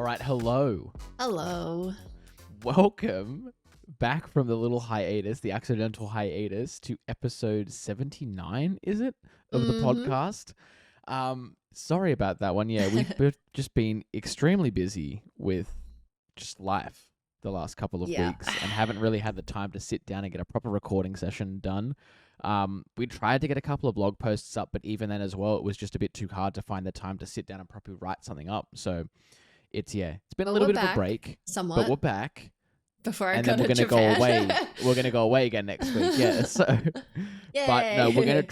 All right, hello. Hello. Welcome back from the little hiatus, the accidental hiatus, to episode 79, is it, of the podcast? Sorry about that one. Yeah, we've just been extremely busy with just life the last couple of weeks and haven't really had the time to sit down and get a proper recording session done. We tried to get a couple of blog posts up, but even then as well, it was just a bit too hard to find the time to sit down and properly write something up. So it's been a little bit of a break, somewhat, but we're back. Before I and go then we're to gonna Japan. go away. We're gonna go away again next week. Yeah. So, but no, we're gonna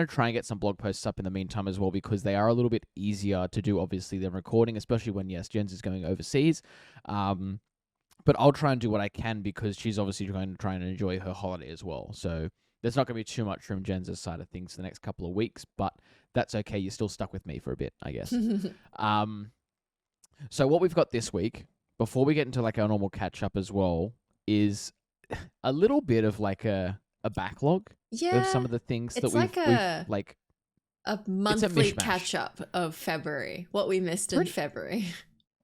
try and get some blog posts up in the meantime as well, because they are a little bit easier to do, obviously, than recording, especially when Jenz is going overseas. But I'll try and do what I can because she's obviously going to try and enjoy her holiday as well. So there's not going to be too much from Jenz's side of things for the next couple of weeks, but that's okay. You're still stuck with me for a bit, I guess. So what we've got this week, before we get into like our normal catch up as well, is a little bit of like a backlog of some of the things that we've a monthly catch up of February, what we missed in February.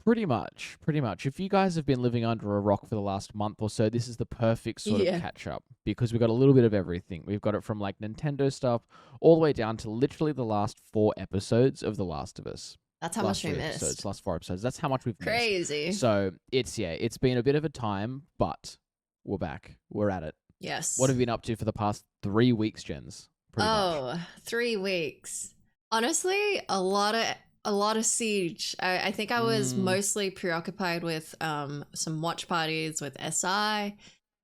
Pretty much. If you guys have been living under a rock for the last month or so, this is the perfect sort of catch up, because we've got a little bit of everything. We've got it from like Nintendo stuff all the way down to literally the last 4 episodes of The Last of Us. That's how much we missed. Last 4 episodes. That's how much we've missed. Crazy. So it's been a bit of a time, but we're back. We're at it. Yes. What have you been up to for the past 3 weeks, Jenz? Pretty much. 3 weeks. Honestly, a lot of Siege. I think I was mostly preoccupied with some watch parties with SI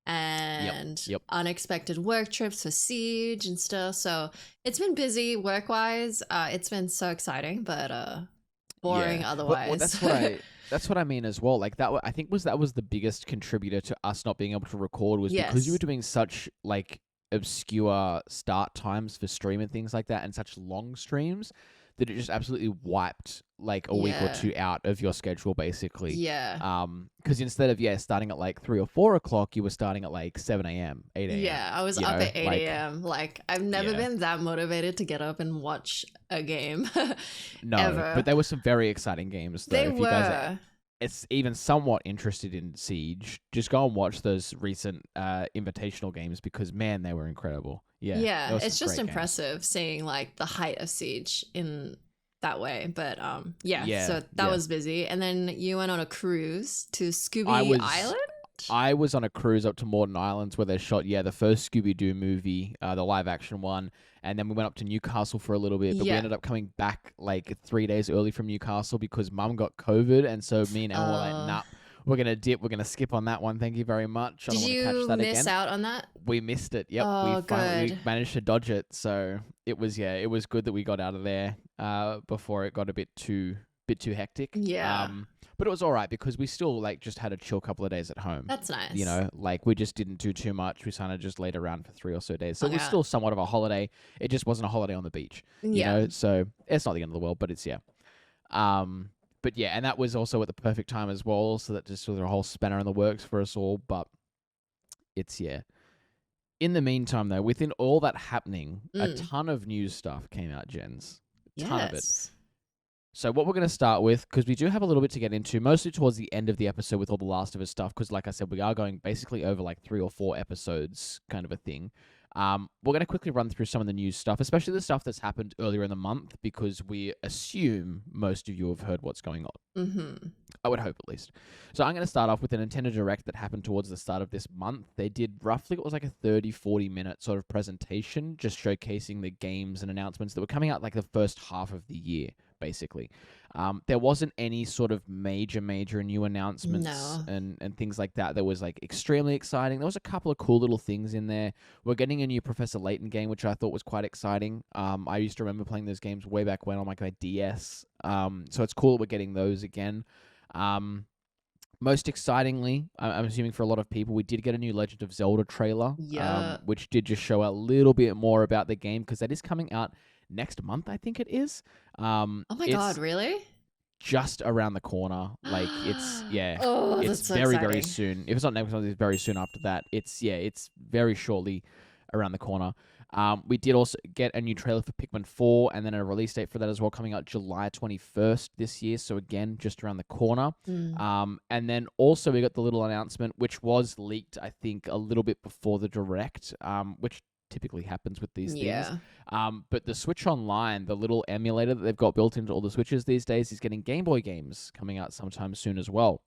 and unexpected work trips for Siege and stuff. So it's been busy work-wise. It's been so exciting, but boring otherwise. Well, that's what I mean as well. Like I think that was the biggest contributor to us not being able to record, was because you were doing such like obscure start times for stream and things like that, and such long streams, that it just absolutely wiped like a week or 2 out of your schedule, basically. Yeah. Because instead of starting at like 3 or 4 o'clock, you were starting at like 7 a.m., 8 a.m. Yeah, I was up at 8 a.m. Like I've never been that motivated to get up and watch a game. No, ever. But there were some very exciting games though. They if were. You guys it's even somewhat interested in Siege, just go and watch those recent invitational games, because man, they were incredible. Yeah, it's just impressive seeing like the height of Siege in that way. But so that was busy. And then you went on a cruise to Scooby Island? I was on a cruise up to Morton Islands, where they shot the first Scooby-Doo movie, the live action one, and then we went up to Newcastle for a little bit, but we ended up coming back like 3 days early from Newcastle because Mum got COVID, and so me and Emma were like, nah, we're going to dip, we're going to skip on that one, thank you very much. I don't want to catch that again. Did you miss out on that? We missed it, yep. We managed to dodge it, so it was good that we got out of there before it got a bit too hectic. Yeah. But it was all right because we still like just had a chill couple of days at home. That's nice. You know, like we just didn't do too much. We kind of just laid around for 3 or so days. So it was still somewhat of a holiday. It just wasn't a holiday on the beach. You know, so it's not the end of the world, but it's But yeah, and that was also at the perfect time as well. So that just was a whole spanner in the works for us all. But it's In the meantime, though, within all that happening, a ton of news stuff came out, Jenz. A ton of it. So what we're going to start with, because we do have a little bit to get into, mostly towards the end of the episode with all the Last of Us stuff, because like I said, we are going basically over like 3 or 4 episodes kind of a thing. We're going to quickly run through some of the news stuff, especially the stuff that's happened earlier in the month, because we assume most of you have heard what's going on. Mm-hmm. I would hope, at least. So I'm going to start off with the Nintendo Direct that happened towards the start of this month. They did roughly, it was like a 30-40 minute sort of presentation, just showcasing the games and announcements that were coming out like the first half of the year, basically. There wasn't any sort of major new announcements and things like that. That was like extremely exciting. There was a couple of cool little things in there. We're getting a new Professor Layton game, which I thought was quite exciting. I used to remember playing those games way back when on like my DS. So it's cool that we're getting those again. Most excitingly, I'm assuming for a lot of people, we did get a new Legend of Zelda trailer, which did just show a little bit more about the game, because that is coming out next month, I think it is. Oh my god, really? Just around the corner. Like it's it's so very exciting. very soon. If it's not next month, it's very soon after that. It's very shortly around the corner. We did also get a new trailer for Pikmin 4 and then a release date for that as well, coming out July 21st this year. So again, just around the corner. And then also we got the little announcement, which was leaked, I think, a little bit before the Direct, which typically happens with these things. But the Switch Online, the little emulator that they've got built into all the Switches these days, is getting Game Boy games coming out sometime soon as well,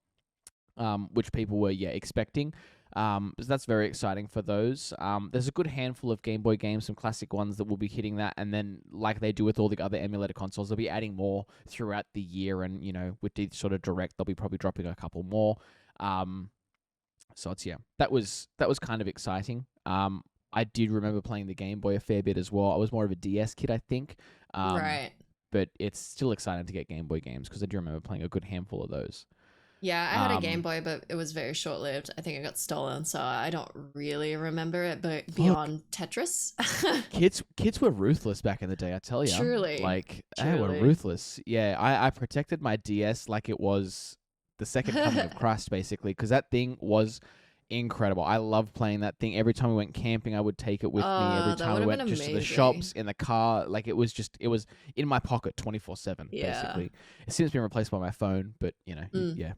which people were expecting. So that's very exciting for those. There's a good handful of Game Boy games, some classic ones that will be hitting that, and then like they do with all the other emulator consoles, they'll be adding more throughout the year, and with each sort of Direct, they'll be probably dropping a couple more. So it's that was kind of exciting. I did remember playing the Game Boy a fair bit as well. I was more of a DS kid, I think. Right. But it's still exciting to get Game Boy games because I do remember playing a good handful of those. Yeah, I had a Game Boy, but it was very short-lived. I think it got stolen, so I don't really remember it, but beyond Tetris. Kids were ruthless back in the day, I tell you. Truly. They were ruthless. Yeah, I protected my DS like it was the second coming of Christ, basically, because that thing was incredible. I loved playing that thing. Every time we went camping, I would take it with me. Every time we went just to the shops, in the car, it was in my pocket 24/7, basically. It's since been replaced by my phone, but yeah.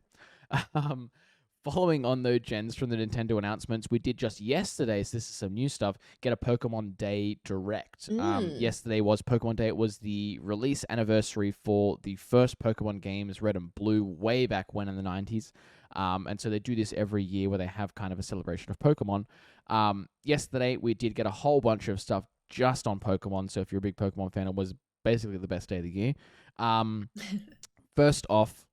Following on though, Jens, from the Nintendo announcements, we did just yesterday, so this is some new stuff, get a Pokemon Day Direct. Yesterday was Pokemon Day. It was the release anniversary for the first Pokemon games, Red and Blue, way back when in the 90s. And so they do this every year where they have kind of a celebration of Pokemon. Yesterday, we did get a whole bunch of stuff just on Pokemon, so if you're a big Pokemon fan, it was basically the best day of the year. First off,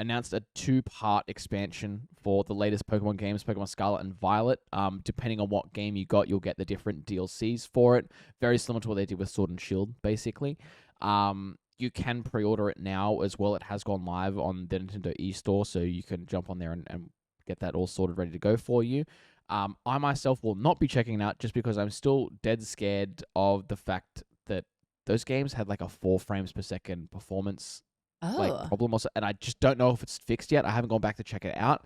announced a 2-part expansion for the latest Pokemon games, Pokemon Scarlet and Violet. Depending on what game you got, you'll get the different DLCs for it. Very similar to what they did with Sword and Shield, basically. You can pre-order it now as well. It has gone live on the Nintendo eStore, so you can jump on there and get that all sorted, ready to go for you. I myself will not be checking it out just because I'm still dead scared of the fact that those games had like a 4 frames per second performance problem also, and I just don't know if it's fixed yet. I haven't gone back to check it out.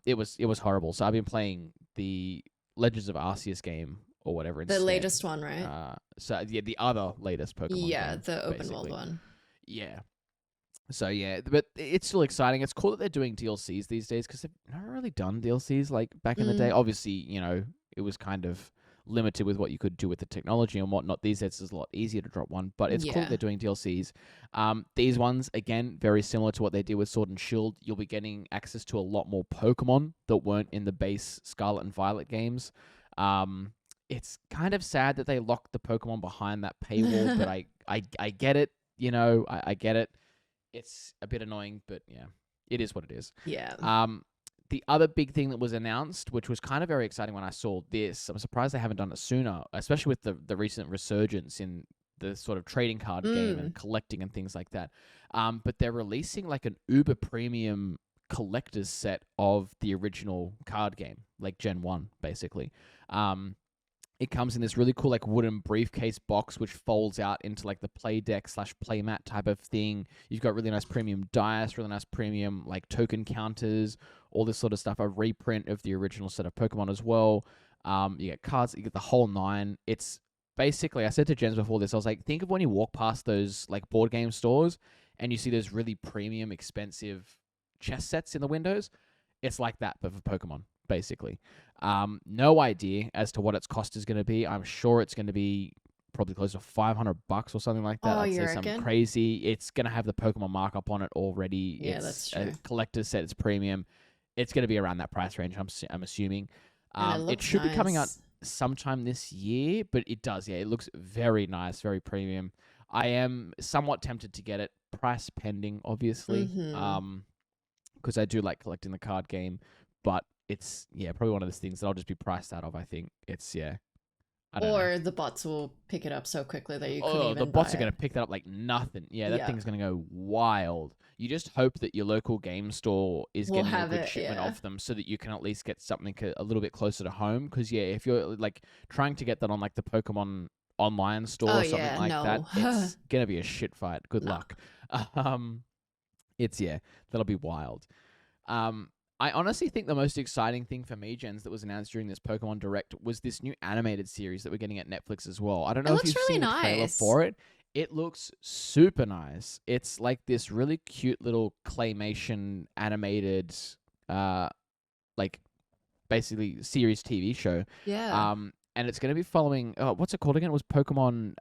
It was horrible. So I've been playing the Legends of Arceus game or whatever instead. The latest one, right? The other latest Pokemon game, the open world one. Yeah. So but it's still exciting. It's cool that they're doing DLCs these days because they've never really done DLCs like back in the day. Obviously, it was kind of limited with what you could do with the technology and whatnot. These days it's a lot easier to drop one, but it's cool that they're doing DLCs. These ones, again, very similar to what they did with Sword and Shield. You'll be getting access to a lot more Pokemon that weren't in the base Scarlet and Violet games. It's kind of sad that they locked the Pokemon behind that paywall, but I get it. I get it. It's a bit annoying, but yeah, it is what it is. Yeah. The other big thing that was announced, which was kind of very exciting when I saw this, I'm surprised they haven't done it sooner, especially with the recent resurgence in the sort of trading card game and collecting and things like that. But they're releasing like an uber premium collector's set of the original card game, like Gen 1, basically. It comes in this really cool like wooden briefcase box which folds out into like the play deck / playmat type of thing. You've got really nice premium dice, really nice premium like token counters, all this sort of stuff. A reprint of the original set of Pokemon as well. You get cards, you get the whole 9. It's basically, I said to Jens before this, I was like, think of when you walk past those like board game stores and you see those really premium, expensive chess sets in the windows. It's like that, but for Pokemon, basically. No idea as to what its cost is going to be. I'm sure it's going to be probably close to $500 or something like that. I'd say something crazy. It's going to have the Pokemon markup on it already. Yeah, that's true. A collector's set. It's premium. It's going to be around that price range, I'm assuming. It should be coming out sometime this year, but it does. Yeah, it looks very nice, very premium. I am somewhat tempted to get it, price pending, obviously, because I do like collecting the card game, but it's probably one of those things that I'll just be priced out of. I think it's I don't know. The bots will pick it up so quickly that you couldn't even the bots buy are going to pick that up like nothing. That thing's going to go wild. You just hope that your local game store is getting a good shipment of them so that you can at least get something a little bit closer to home. Because if you're like trying to get that on like the Pokemon online store or something like that, it's going to be a shit fight. Good luck. That'll be wild. I honestly think the most exciting thing for me, Jens, that was announced during this Pokemon Direct was this new animated series that we're getting at Netflix as well. I don't It know if looks you've really seen the trailer nice. for it. It looks super nice. It's like this really cute little claymation animated, like basically series TV show. Yeah. And it's going to be following. What's it called again? It was Pokemon,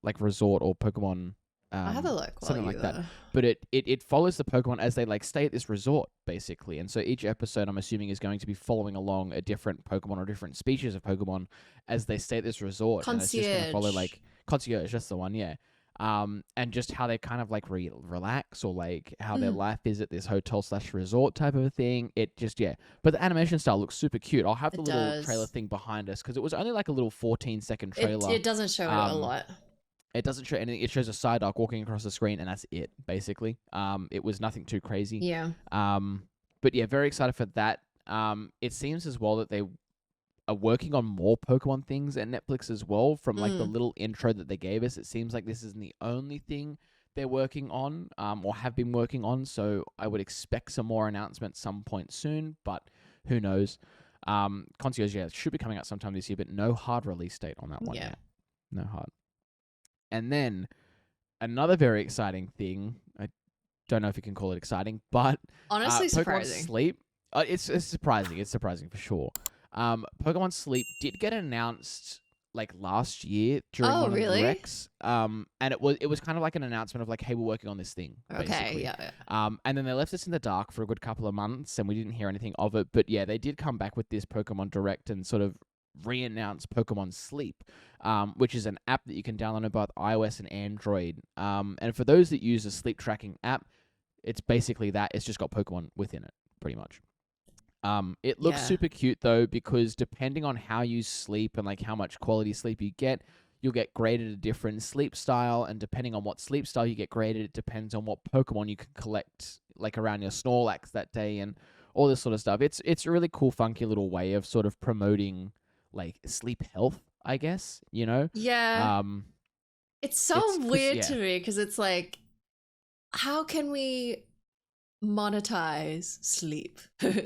like Resort or Pokemon. I'll have a look. Something like that. But it follows the Pokemon as they like stay at this resort basically, and so each episode I'm assuming is going to be following along a different Pokemon or different species of Pokemon as they stay at this resort. Concierge. And it's just going to follow like concierge. That's the one, yeah. And just how they kind of like relax or like how their life is at this hotel/resort type of a thing. It just but the animation style looks super cute. I'll have the little trailer thing behind us because it was only like a little 14-second trailer. It doesn't show a lot. It doesn't show anything. It shows a Psyduck walking across the screen, and that's it, basically. It was nothing too crazy. Yeah. But yeah, very excited for that. It seems as well that they are working on more Pokemon things at Netflix as well. From like the little intro that they gave us, it seems like this isn't the only thing they're working on, or have been working on. So I would expect some more announcements some point soon, but who knows? Concierge, should be coming out sometime this year, but no hard release date on that one yet. No hard. And then another very exciting thing, I don't know if you can call it exciting, but honestly Pokemon surprising. Sleep, it's surprising. It's surprising for sure. Pokemon Sleep did get announced like last year during one of the Recs. And it was kind of like an announcement of like, hey, we're working on this thing. Basically. Okay, yeah. And then they left us in the dark for a good couple of months, and we didn't hear anything of it. But yeah, they did come back with this Pokemon Direct and sort of re-announce Pokemon Sleep, which is an app that you can download on both iOS and Android. And for those that use a sleep tracking app, it's basically that. It's just got Pokemon within it, pretty much. It looks super cute though, because depending on how you sleep and like how much quality sleep you get, you'll get graded a different sleep style, and depending on what sleep style you get graded, it depends on what Pokemon you can collect like around your Snorlax that day and all this sort of stuff. It's a really cool, funky little way of sort of promoting like sleep health, I guess, you know? Yeah. It's so weird to me because it's like, how can we monetize sleep?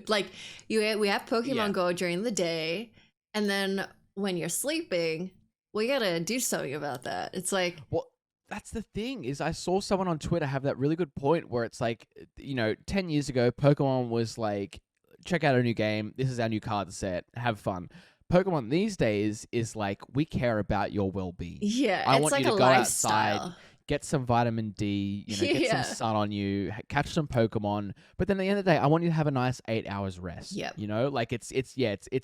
Like we have Pokemon Go during the day, and then when you're sleeping, we gotta do something about that. It's like, well, that's the thing is I saw someone on Twitter have that really good point where it's like, 10 years ago, Pokemon was like, check out a new game. This is our new card set. Have fun. Pokemon these days is like, we care about your well-being. Yeah, I want like you to a go lifestyle. outside, get some vitamin D, get some sun on you, catch some Pokemon. But then at the end of the day, I want you to have a nice 8 hours rest. Yep. Like it's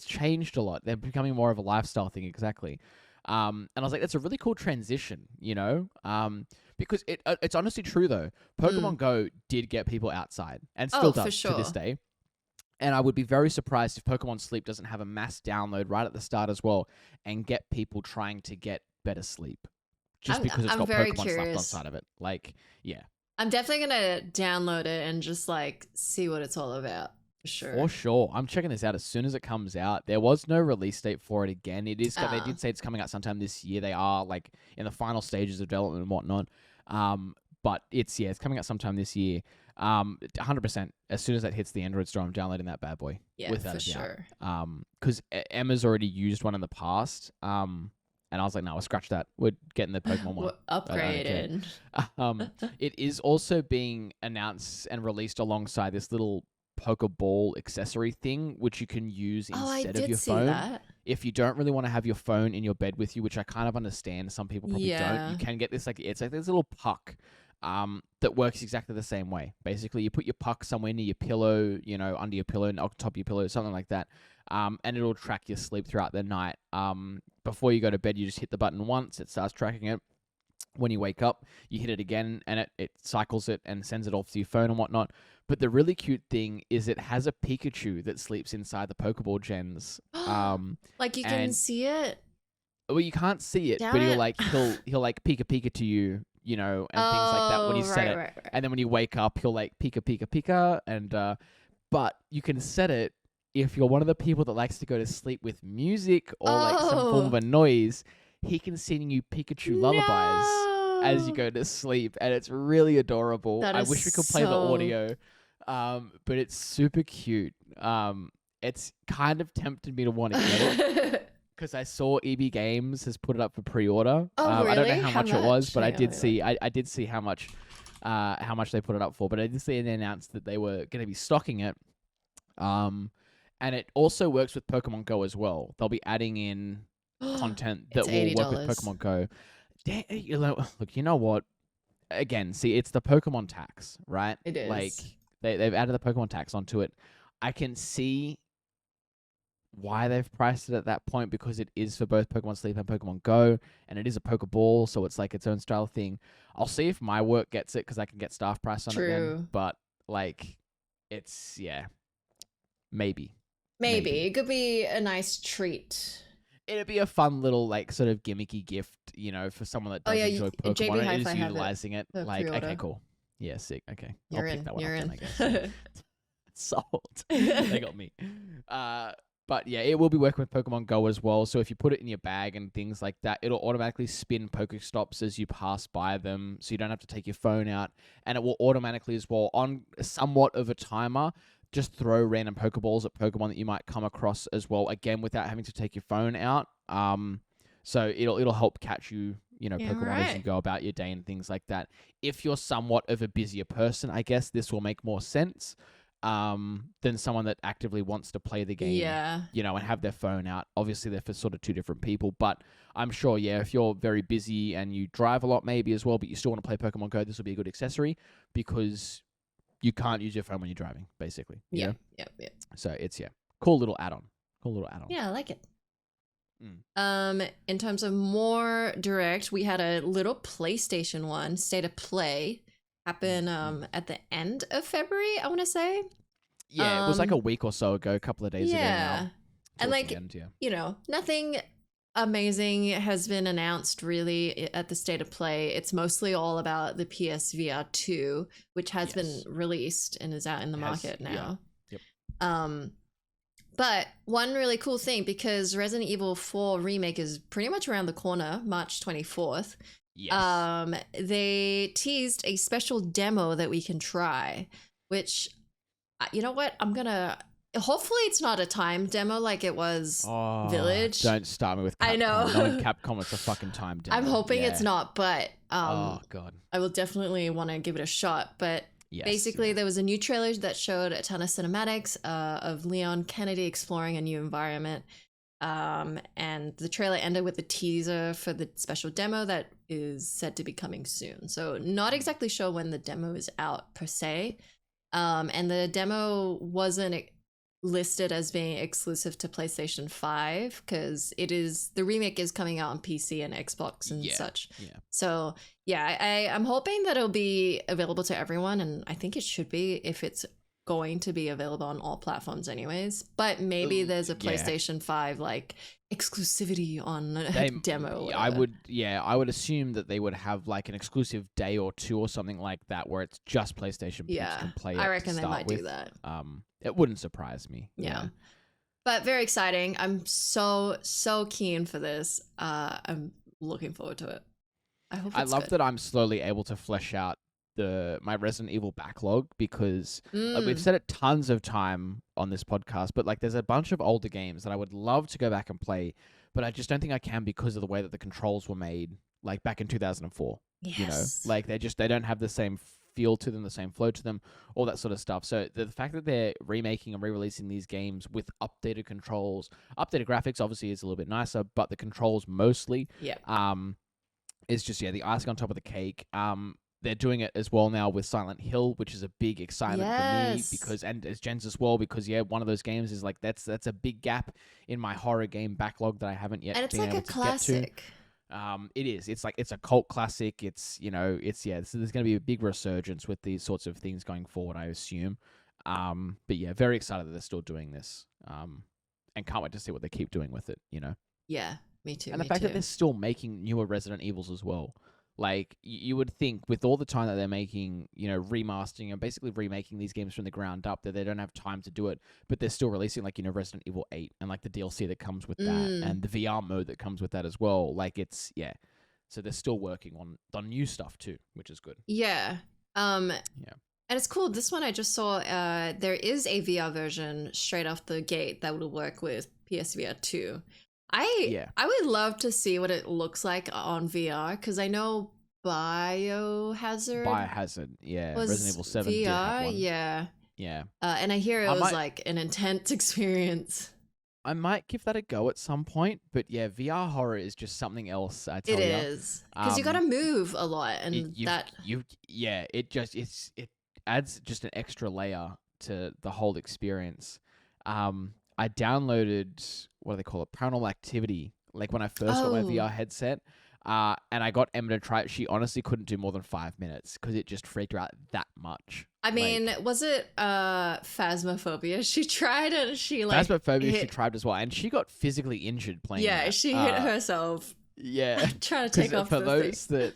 changed a lot. They're becoming more of a lifestyle thing, exactly. And I was like, that's a really cool transition, because it's honestly true though. Pokemon Go did get people outside and still does for sure. to this day. And I would be very surprised if Pokemon Sleep doesn't have a mass download right at the start as well and get people trying to get better sleep. Just because it's got Pokemon slapped on side of it. Like, yeah. I'm definitely going to download it and just like see what it's all about. For sure. For sure. I'm checking this out as soon as it comes out. There was no release date for it again. They did say it's coming out sometime this year. They are like in the final stages of development and whatnot. But it's coming out sometime this year. 100%. As soon as that hits the Android store, I'm downloading that bad boy. Yeah, without for a doubt. sure. Because Emma's already used one in the past. And I was like, no, we'll scratch that. We're getting the Pokemon one. We're upgraded. It is also being announced and released alongside this little Pokeball accessory thing, which you can use instead of your phone. That. If you don't really want to have your phone in your bed with you, which I kind of understand, some people probably don't. You can get this it's like this little puck that works exactly the same way. Basically, you put your puck somewhere near your pillow, under your pillow, on top of your pillow, something like that, and it'll track your sleep throughout the night. Before you go to bed, you just hit the button once, it starts tracking it. When you wake up, you hit it again, and it cycles it and sends it off to your phone and whatnot. But the really cute thing is it has a Pikachu that sleeps inside the Pokeball Jens. Like you can see it? Well, you can't see it, but he'll like Pika to you, and things like that when you set it. Right. And then when you wake up, he'll like Pika, and but you can set it if you're one of the people that likes to go to sleep with music or like some form of a noise. He can sing you Pikachu lullabies as you go to sleep, and it's really adorable. I wish we could play the audio. But it's super cute. It's kind of tempted me to want to get it because I saw EB Games has put it up for pre-order. Oh, really? I don't know how much it was, but I did see. I did see how much they put it up for. But I did see they announced that they were going to be stocking it. And it also works with Pokemon Go as well. They'll be adding in content that will work with Pokemon Go. Look, you know what? Again, see, it's the Pokemon tax, right? It is. Like they've added the Pokemon tax onto it. I can see why they've priced it at that point because it is for both Pokemon Sleep and Pokemon Go, and it is a Pokeball, so it's like its own style thing. I'll see if my work gets it because I can get staff price on it then. But like, it's maybe. It could be a nice treat. It'd be a fun little like sort of gimmicky gift, for someone that does enjoy Pokemon and is utilizing it. Like, okay, cool. Yeah, sick. Okay, I'll pick that one up then, I guess. Sold. They got me. But yeah, it will be working with Pokemon Go as well. So if you put it in your bag and things like that, it'll automatically spin Pokestops as you pass by them. So you don't have to take your phone out. And it will automatically as well, on somewhat of a timer, just throw random Pokeballs at Pokemon that you might come across as well. Again, without having to take your phone out. So it'll help catch you, Pokemon as you go about your day and things like that. If you're somewhat of a busier person, I guess this will make more sense. Than someone that actively wants to play the game, and have their phone out. Obviously, they're for sort of two different people, but I'm sure, if you're very busy and you drive a lot maybe as well, but you still want to play Pokemon Go, this will be a good accessory because you can't use your phone when you're driving, basically. Yeah. So it's, cool little add-on. Yeah, I like it. In terms of more direct, we had a little PlayStation 1 State of Play happen at the end of February, I want to say. Yeah, it was like a week or so ago, a couple of days ago now. And like, nothing amazing has been announced really at the State of Play. It's mostly all about the PSVR 2, which has been released and is out in the market now. Yeah. Yep. But one really cool thing, because Resident Evil 4 Remake is pretty much around the corner, March 24th. Yes. They teased a special demo that we can try, which, you know what? Hopefully it's not a time demo like it was Village. Don't start me with Capcom. I know. Knowing Capcom, it's a fucking time demo. I'm hoping it's not, but oh god, I will definitely want to give it a shot. But basically, there was a new trailer that showed a ton of cinematics of Leon Kennedy exploring a new environment. And the trailer ended with a teaser for the special demo that is said to be coming soon. So not exactly sure when the demo is out per se. And the demo wasn't listed as being exclusive to PlayStation 5 because the remake is coming out on PC and Xbox and such. Yeah. So I'm hoping that it'll be available to everyone, and I think it should be if it's going to be available on all platforms anyways, but maybe there's a PlayStation 5 like exclusivity on a demo. I would assume that they would have like an exclusive day or two or something like that where it's just PlayStation can play it. I reckon they might do that. It wouldn't surprise me. Yeah. But very exciting. I'm so keen for this. I'm looking forward to it. I love that I'm slowly able to flesh out my Resident Evil backlog because we've said it tons of time on this podcast, but like there's a bunch of older games that I would love to go back and play, but I just don't think I can because of the way that the controls were made like back in 2004. Like they don't have the same feel to them, the same flow to them, all that sort of stuff. So the fact that they're remaking and re-releasing these games with updated controls, updated graphics obviously is a little bit nicer, but the controls mostly is just the icing on top of the cake. They're doing it as well now with Silent Hill, which is a big excitement for me because, and as Jen's as well, because one of those games is like that's a big gap in my horror game backlog that I haven't yet been able to classic. Get to. It is. It's like it's a cult classic. It's so there's going to be a big resurgence with these sorts of things going forward, I assume. But very excited that they're still doing this. And can't wait to see what they keep doing with it. Yeah, me too. And the fact that they're still making newer Resident Evils as well. Like, you would think with all the time that they're making, remastering and basically remaking these games from the ground up, that they don't have time to do it, but they're still releasing, like, Resident Evil 8 and, like, the DLC that comes with that and the VR mode that comes with that as well. Like, it's, So they're still working on new stuff, too, which is good. Yeah. And it's cool. This one I just saw. There is a VR version straight off the gate that will work with PSVR 2. I would love to see what it looks like on VR because I know Biohazard, yeah. was Resident Evil 7 did have VR, one. yeah. Yeah. And I hear it was like an intense experience. I might give that a go at some point, but yeah, VR horror is just something else. I tell you, it is because you got to move a lot, and it adds just an extra layer to the whole experience. I downloaded, what do they call it, Paranormal Activity, like when I first got my VR headset. And I got Emma to try it. She honestly couldn't do more than 5 minutes because it just freaked her out that much. I mean, was it Phasmophobia? She tried it and she like Phasmophobia she tried as well. And she got physically injured playing that. She hit herself. Yeah. Trying to take off for those that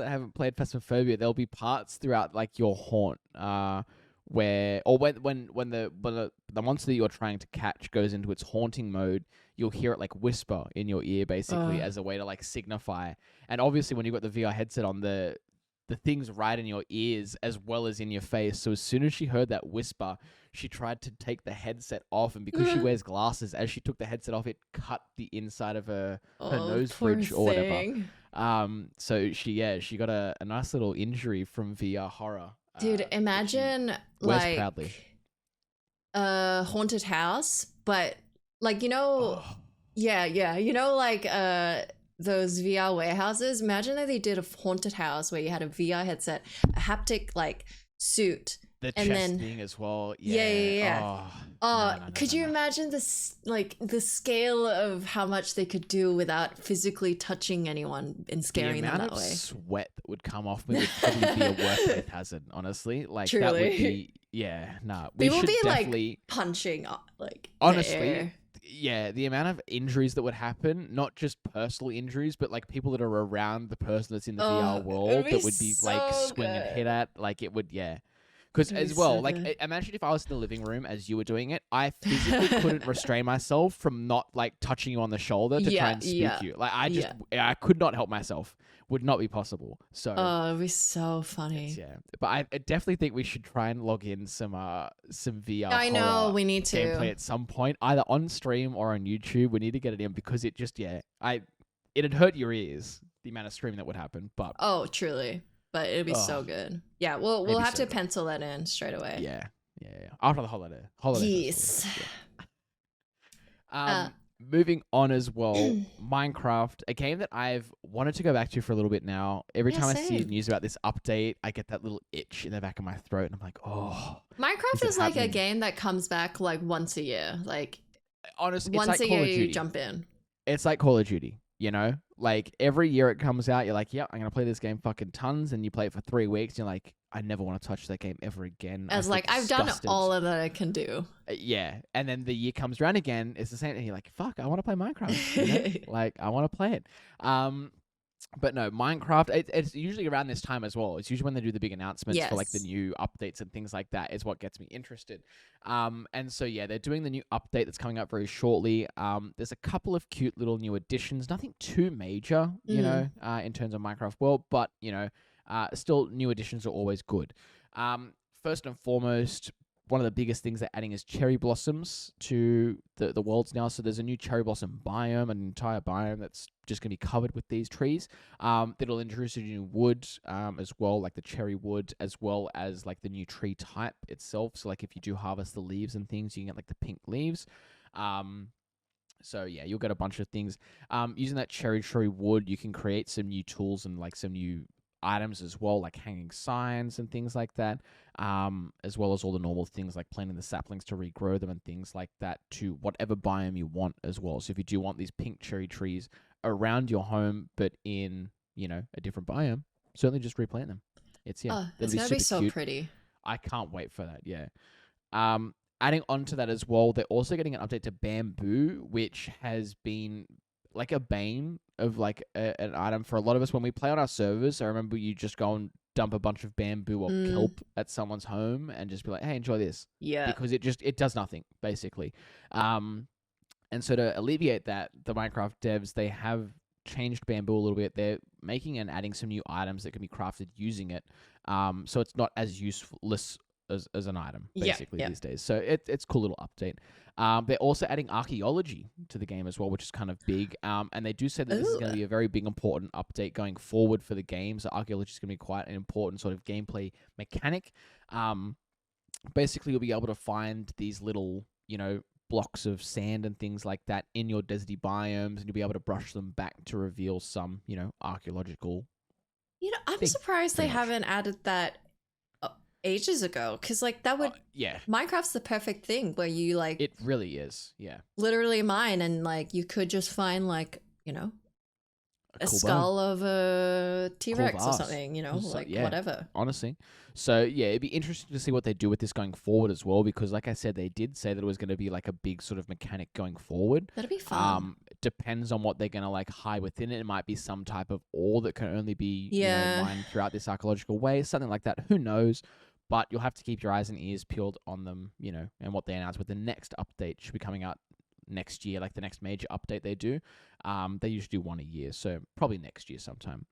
haven't played Phasmophobia, there'll be parts throughout like your haunt when the monster that you're trying to catch goes into its haunting mode, you'll hear it like whisper in your ear basically as a way to like signify. And obviously when you've got the VR headset on, the thing's right in your ears as well as in your face. So as soon as she heard that whisper, she tried to take the headset off, and because she wears glasses, as she took the headset off, it cut the inside of her nose bridge or whatever. So she got a nice little injury from VR horror. Dude, imagine like proudly. A haunted house, but like, you know, like those VR warehouses. Imagine that they did a haunted house where you had a VR headset, a haptic like suit, the chest thing as well. Could you imagine this, like the scale of how much they could do without physically touching anyone and scaring them that way? The amount of sweat that would come off me would probably be a workplace hazard, honestly. Like Truly. That would be, we will should be definitely like punching like honestly. The air. Yeah, the amount of injuries that would happen, not just personal injuries, but like people that are around the person that's in the VR world that would be so like swinging hit at, like it would, Because as well, like imagine if I was in the living room as you were doing it, I physically couldn't restrain myself from not like touching you on the shoulder to try and spook you. Like I could not help myself. Would not be possible. So it'd be so funny. But I definitely think we should try and log in some VR. I know we need to gameplay at some point, either on stream or on YouTube. We need to get it in because it just it'd hurt your ears, the amount of screaming that would happen. But truly. But it'd be so good. Yeah, we'll have to pencil that in straight away. Yeah. After the holiday. Yes. Moving on as well, Minecraft, a game that I've wanted to go back to for a little bit now. Every time I see news about this update, I get that little itch in the back of my throat, and I'm like, Minecraft is like a game that comes back like once a year. Like, honestly, once it's like a year Call of Duty. You jump in. It's like Call of Duty. You know, like every year it comes out, you're like, I'm going to play this game fucking tons. And you play it for 3 weeks. And you're like, I never want to touch that game ever again. I've done all of that I can do. And then the year comes around again. It's the same. And you're like, fuck, I want to play Minecraft. You know? Like, I want to play it. But no, Minecraft, it's usually around this time as well. It's usually when they do the big announcements for like the new updates and things like that is what gets me interested. And so, they're doing the new update that's coming up very shortly. There's a couple of cute little new additions, nothing too major, you know, in terms of Minecraft world, but, still new additions are always good. First and foremost, one of the biggest things they're adding is cherry blossoms to the worlds now. So there's a new cherry blossom biome, an entire biome that's just going to be covered with these trees. That'll introduce a new wood as well, like the cherry wood, as well as like the new tree type itself. So like if you do harvest the leaves and things, you can get like the pink leaves. So you'll get a bunch of things. Using that cherry tree wood, you can create some new tools and like some new items as well, like hanging signs and things like that, as well as all the normal things like planting the saplings to regrow them and things like that to whatever biome you want as well. So if you do want these pink cherry trees around your home but in a different biome, certainly just replant them. It's gonna be so cute. Pretty. I can't wait for that. Adding on to that as well, they're also getting an update to bamboo, which has been like a bane of like an item for a lot of us when we play on our servers. I remember you just go and dump a bunch of bamboo or kelp at someone's home and just be like, hey, enjoy this. Yeah. Because it does nothing, basically. And so to alleviate that, the Minecraft devs, they have changed bamboo a little bit. They're making and adding some new items that can be crafted using it. So it's not as useless as an item, basically, these days. So it's a cool little update. They're also adding archaeology to the game as well, which is kind of big. And they do say that this is going to be a very big, important update going forward for the game. So archaeology is going to be quite an important sort of gameplay mechanic. Basically, you'll be able to find these little, blocks of sand and things like that in your deserty biomes, and you'll be able to brush them back to reveal some, archaeological. I'm surprised they haven't added that ages ago, because that would Minecraft's the perfect thing where you it really is, literally mine, and you could just find a skull of a T-Rex or something, whatever. Honestly. So, it'd be interesting to see what they do with this going forward as well, because like I said, they did say that it was going to be a big sort of mechanic going forward. That'd be fun. Depends on what they're going to hide within it. It might be some type of ore that can only be mined throughout this archaeological way, something like that. Who knows? But you'll have to keep your eyes and ears peeled on them, and what they announce with the next update should be coming out next year, the next major update they do. They usually do one a year, so probably next year sometime.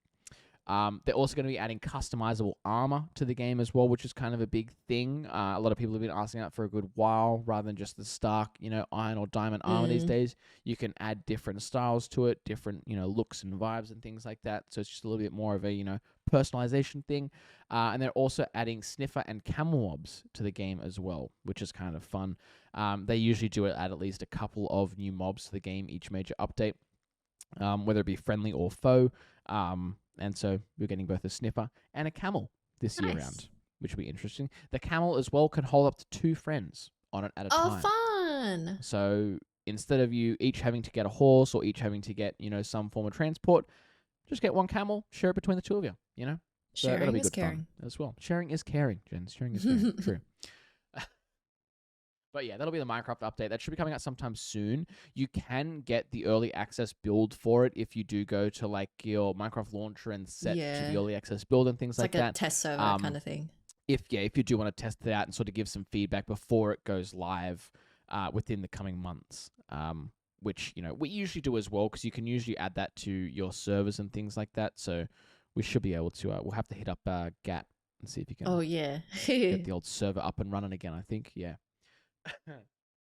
They're also going to be adding customizable armor to the game as well, which is kind of a big thing. A lot of people have been asking that for a good while, rather than just the stark, iron or diamond armor these days. You can add different styles to it, different, looks and vibes and things like that. So it's just a little bit more of a, personalization thing. And they're also adding sniffer and camel mobs to the game as well, which is kind of fun. They usually do it at least a couple of new mobs to the game each major update, whether it be friendly or foe. And so we're getting both a sniffer and a camel this year round, which will be interesting. The camel as well can hold up to 2 friends on it at a time. Oh, fun! So instead of you each having to get a horse or each having to get, some form of transport, just get one camel, share it between the 2 of you, So sharing that'll be is good caring. fun as well. Sharing is caring, Jen. Sharing is caring. True. But that'll be the Minecraft update. That should be coming out sometime soon. You can get the early access build for it if you do go to your Minecraft launcher and set to the early access build and things like that. It's like a test server kind of thing. If you do want to test it out and sort of give some feedback before it goes live within the coming months, which we usually do as well, because you can usually add that to your servers and things like that. So we should be able to. We'll have to hit up GAT and see if you can. Oh yeah. Get the old server up and running again. I think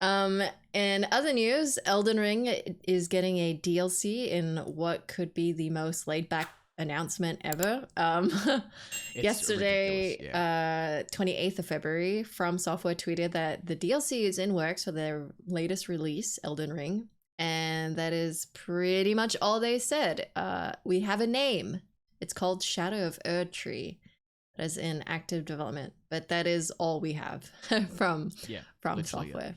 In other news, Elden Ring is getting a DLC in what could be the most laid back announcement ever. Yesterday, 28th of February, From Software tweeted that the DLC is in works for their latest release, Elden Ring, and that is pretty much all they said. We have a name. It's called Shadow of Erdtree. That is in active development, but that is all we have from Software.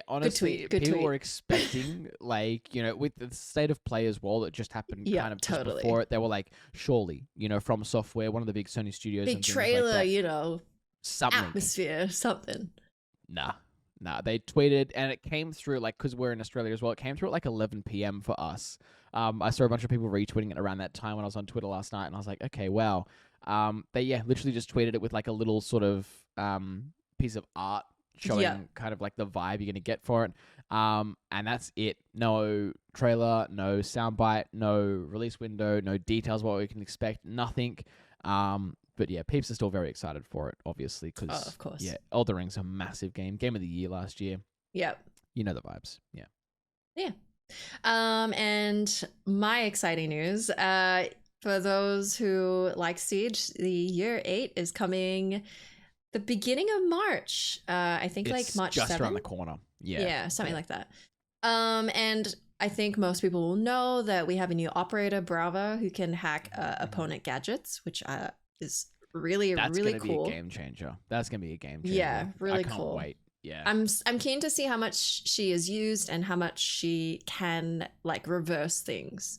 Honestly, good people tweet. were expecting with the state of play as well that just happened kind of just before it. They were surely, From Software, one of the big Sony studios, big trailer, something, atmosphere, something. Nah, they tweeted, and it came through because we're in Australia as well. It came through at 11 p.m. for us. I saw a bunch of people retweeting it around that time when I was on Twitter last night, and I was like, okay, wow. They literally just tweeted it with a little sort of piece of art showing kind of the vibe you're gonna get for it. And that's it. No trailer, no soundbite, no release window, no details what we can expect, nothing. But peeps are still very excited for it, obviously, because of course, Elden Ring's a massive game of the year last year. Yep. You know the vibes. Yeah. And my exciting news, for those who like Siege, the year 8 is coming the beginning of March. I think it's March just 7th. around the corner. Yeah, something like that. And I think most people will know that we have a new operator, Brava, who can hack opponent gadgets, which is really cool. That's gonna be a game changer. Yeah, really I can't cool. Wait. Yeah. I'm keen to see how much she is used and how much she can reverse things.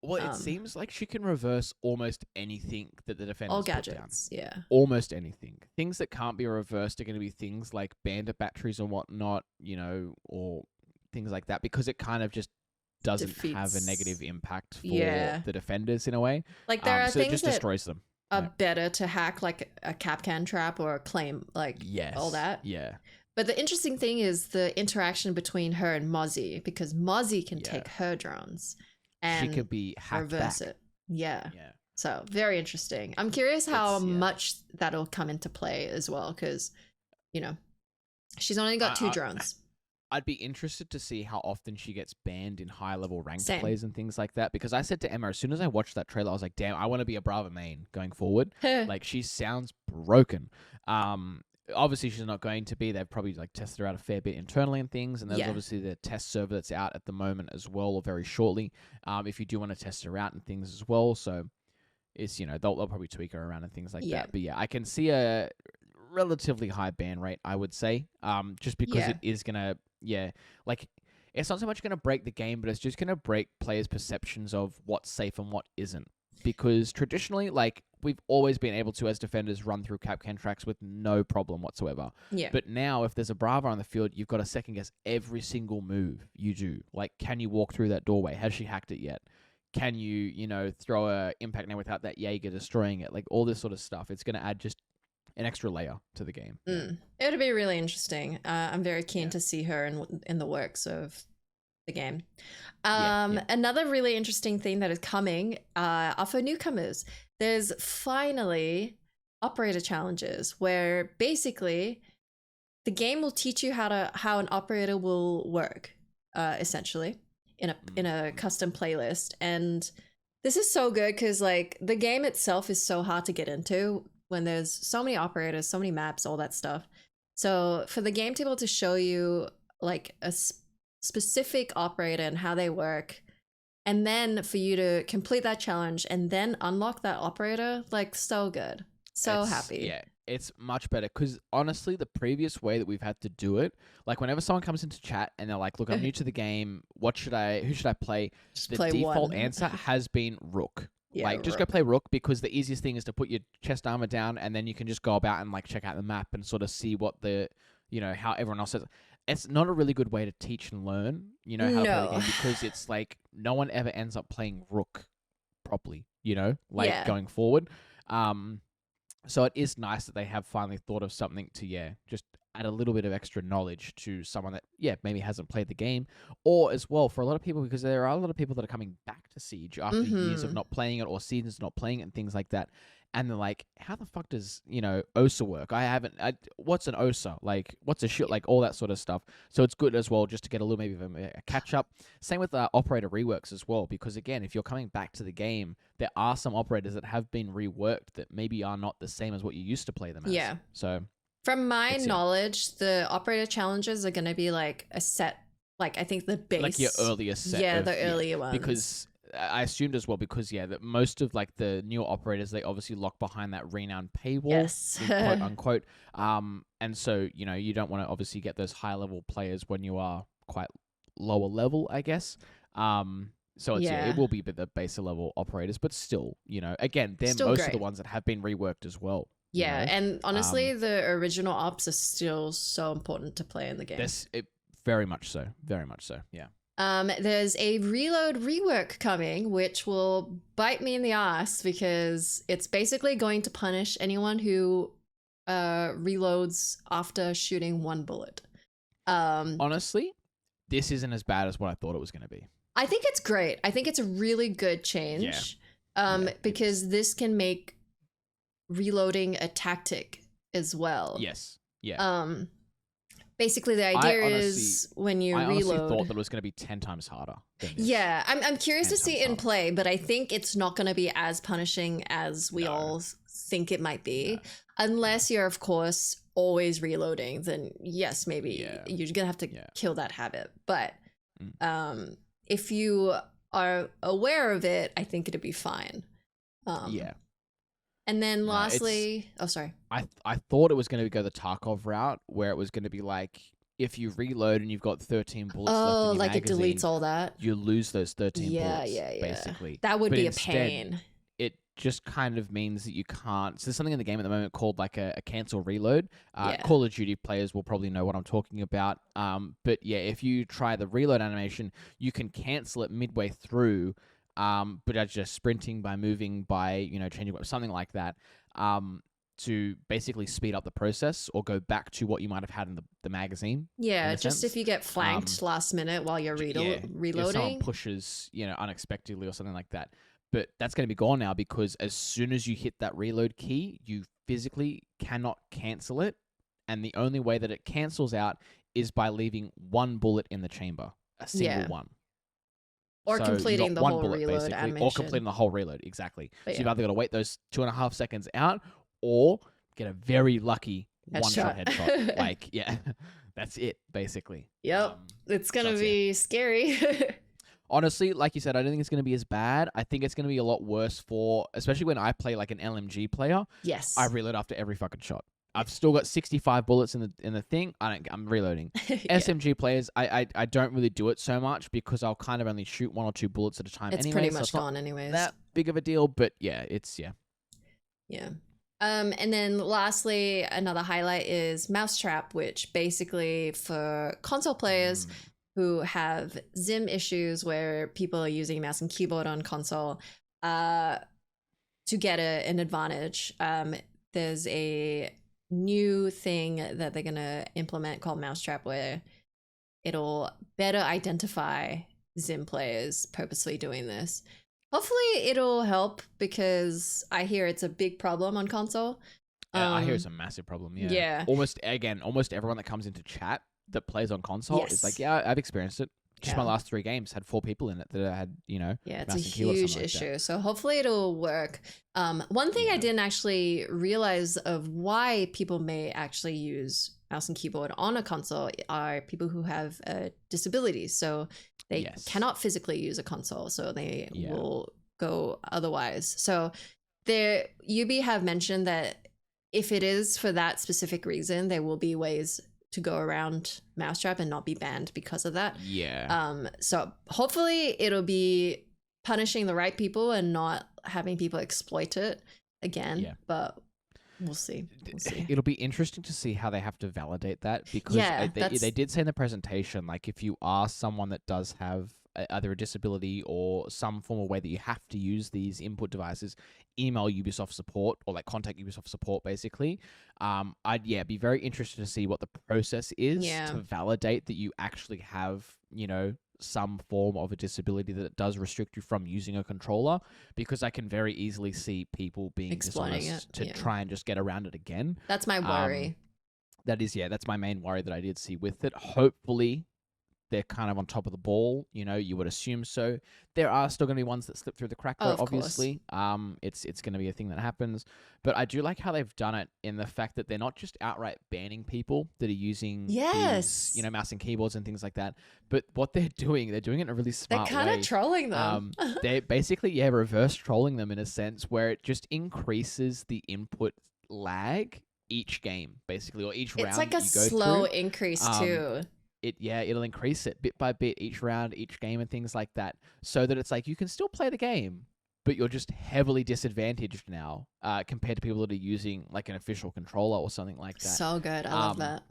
Well, it seems like she can reverse almost anything that the defenders all put gadgets, down. yeah. Almost anything. Things that can't be reversed are going to be things like bandit batteries and whatnot, or things like that, because it kind of just doesn't have a negative impact for the defenders in a way. There are so things it just destroys them. Are better to hack, a Capcan trap or a claim, all that. Yeah. But the interesting thing is the interaction between her and Mozzie, because Mozzie can take her drones. she could be hacked reverse back. it. Yeah. Yeah. So very interesting. I'm curious how much that'll come into play as well, because, you know, she's only got 2 drones. I'd be interested to see how often she gets banned in high level ranked Same. plays and things like that. Because I said to Emma, as soon as I watched that trailer, I was like, damn, I want to be a Brava main going forward. Like, she sounds broken. Obviously she's not going to be. They've probably like tested her out a fair bit internally and things. And there's obviously the test server that's out at the moment as well, or very shortly. If you do want to test her out and things as well. So it's, you know, they'll probably tweak her around and things like that. But yeah, I can see a relatively high ban rate, I would say. Just because it is gonna, like, it's not so much gonna break the game, but it's just gonna break players' perceptions of what's safe and what isn't. Because traditionally, like, we've always been able to, as defenders, run through cap contracts with no problem whatsoever. Yeah. But now, if there's a Brava on the field, you've got to second guess every single move you do. Like, can you walk through that doorway? Has she hacked it yet? Can you, you know, throw a impact now without that Jaeger destroying it? Like, all this sort of stuff. It's going to add just an extra layer to the game. It would be really interesting. I'm very keen to see her in the works of the game. Another really interesting thing that is coming are for newcomers. There's finally operator challenges where basically the game will teach you how an operator will work, essentially in a custom playlist. And this is so good because, like, the game itself is so hard to get into when there's so many operators, so many maps, all that stuff. So for the game to be able to show you like a specific operator and how they work, and then for you to complete that challenge and then unlock that operator, like, so good. So happy. Yeah, it's much better because honestly, the previous way that we've had to do it, like whenever someone comes into chat and they're like, look, I'm new to the game, who should I play? The default answer has been Rook. Yeah, like, just go play Rook, because the easiest thing is to put your chest armor down and then you can just go about and like check out the map and sort of see what the, you know, how everyone else says. It's not a really good way to teach and learn, you know, how to play the game, because it's like no one ever ends up playing Rook properly, you know, like going forward. So it is nice that they have finally thought of something to, just add a little bit of extra knowledge to someone that, maybe hasn't played the game. Or as well, for a lot of people, because there are a lot of people that are coming back to Siege after years of not playing it or seasons not playing it and things like that. And they're like, how the fuck does, you know, OSA work? What's an OSA? Like, what's a shit? Like, all that sort of stuff. So it's good as well just to get a little maybe of a catch-up. Same with operator reworks as well, because, again, if you're coming back to the game, there are some operators that have been reworked that maybe are not the same as what you used to play them as. Yeah. So from my knowledge, the operator challenges are going to be like a set, like, I think the base. Like your earlier set. Yeah, the earlier ones. Because I assumed as well, because that most of like the newer operators, they obviously lock behind that renowned paywall, quote unquote. And so, you know, you don't want to obviously get those high level players when you are quite lower level, I guess. So it's, it will be the base level operators, but still, you know, again, they're still most of the ones that have been reworked as well. Yeah, you know? And honestly, the original ops are still so important to play in the game. Very much so. Very much so. Yeah. There's a reload rework coming, which will bite me in the ass because it's basically going to punish anyone who reloads after shooting 1 bullet. Honestly, this isn't as bad as what I thought it was going to be. I think it's great. I think it's a really good change. Because this can make reloading a tactic as well. Yes. Yeah. Basically, the idea is when you reload. I honestly thought that it was going to be 10 times harder. Yeah, I'm curious to see it in play, but I think it's not going to be as punishing as we all think it might be. Unless you're, of course, always reloading, then yes, maybe you're going to have to kill that habit. But if you are aware of it, I think it'd be fine. And then lastly, I thought it was going to go the Tarkov route, where it was going to be like, if you reload and you've got 13 bullets left in your magazine, it deletes all that. You lose those 13 bullets, basically. That would be instead, a pain. It just kind of means that you can't. So there's something in the game at the moment called like a cancel reload. Call of Duty players will probably know what I'm talking about. But yeah, if you try the reload animation, you can cancel it midway through. But just sprinting, by moving, by, you know, changing, something like that. to basically speed up the process or go back to what you might have had in the magazine. Yeah, just sense. if you get flanked last minute while you're reloading. If someone pushes, unexpectedly or something like that. But that's going to be gone now because as soon as you hit that reload key, you physically cannot cancel it. And the only way that it cancels out is by leaving one bullet in the chamber, a single one. Or completing the whole reload animation. Or completing the whole reload, exactly. So you've either got to wait those 2.5 seconds out or get a very lucky one-shot headshot. That's it, basically. Yep. It's going to be scary. Honestly, like you said, I don't think it's going to be as bad. I think it's going to be a lot worse especially when I play like an LMG player. Yes. I reload after every fucking shot. I've still got 65 bullets in the thing. I'm reloading. SMG players, I don't really do it so much because I'll kind of only shoot 1 or 2 bullets at a time. It's pretty much gone anyways. That big of a deal, but yeah. And then lastly, another highlight is Mousetrap, which basically for console players who have Zim issues where people are using mouse and keyboard on console to get an advantage. There's a new thing that they're going to implement called Mousetrap where it'll better identify Zim players purposely doing this. Hopefully it'll help because I hear it's a big problem on console. I hear it's a massive problem. Yeah. Almost everyone that comes into chat that plays on console is like, I've experienced it. Just my last 3 games had 4 people in it that had, it's a huge issue. Like so hopefully it'll work. One thing I didn't actually realize of why people may actually use mouse and keyboard on a console are people who have disabilities. So they cannot physically use a console. So they will go otherwise. So UB have mentioned that if it is for that specific reason, there will be ways to go around Mousetrap and not be banned because of that. So hopefully it'll be punishing the right people and not having people exploit it again. But we'll see. It'll be interesting to see how they have to validate that because they did say in the presentation, like if you are someone that does have either a disability or some form of way that you have to use these input devices, email Ubisoft support or like contact Ubisoft support basically. I'd be very interested to see what the process is to validate that you actually have, some form of a disability that does restrict you from using a controller, because I can very easily see people being dishonest to try and just get around it again. That's my worry. That's my main worry that I did see with it. Hopefully they're kind of on top of the ball, you would assume so. There are still going to be ones that slip through the crack, though, obviously. It's going to be a thing that happens. But I do like how they've done it in the fact that they're not just outright banning people that are using these, mouse and keyboards and things like that. But what they're doing it in a really smart way. They're kind of trolling them. They're basically, reverse trolling them in a sense where it just increases the input lag each game, basically, or each round. It's like a slow increase, too. It'll increase it bit by bit each round, each game and things like that, so that it's like you can still play the game, but you're just heavily disadvantaged now compared to people that are using like an official controller or something like that. So good. I love that.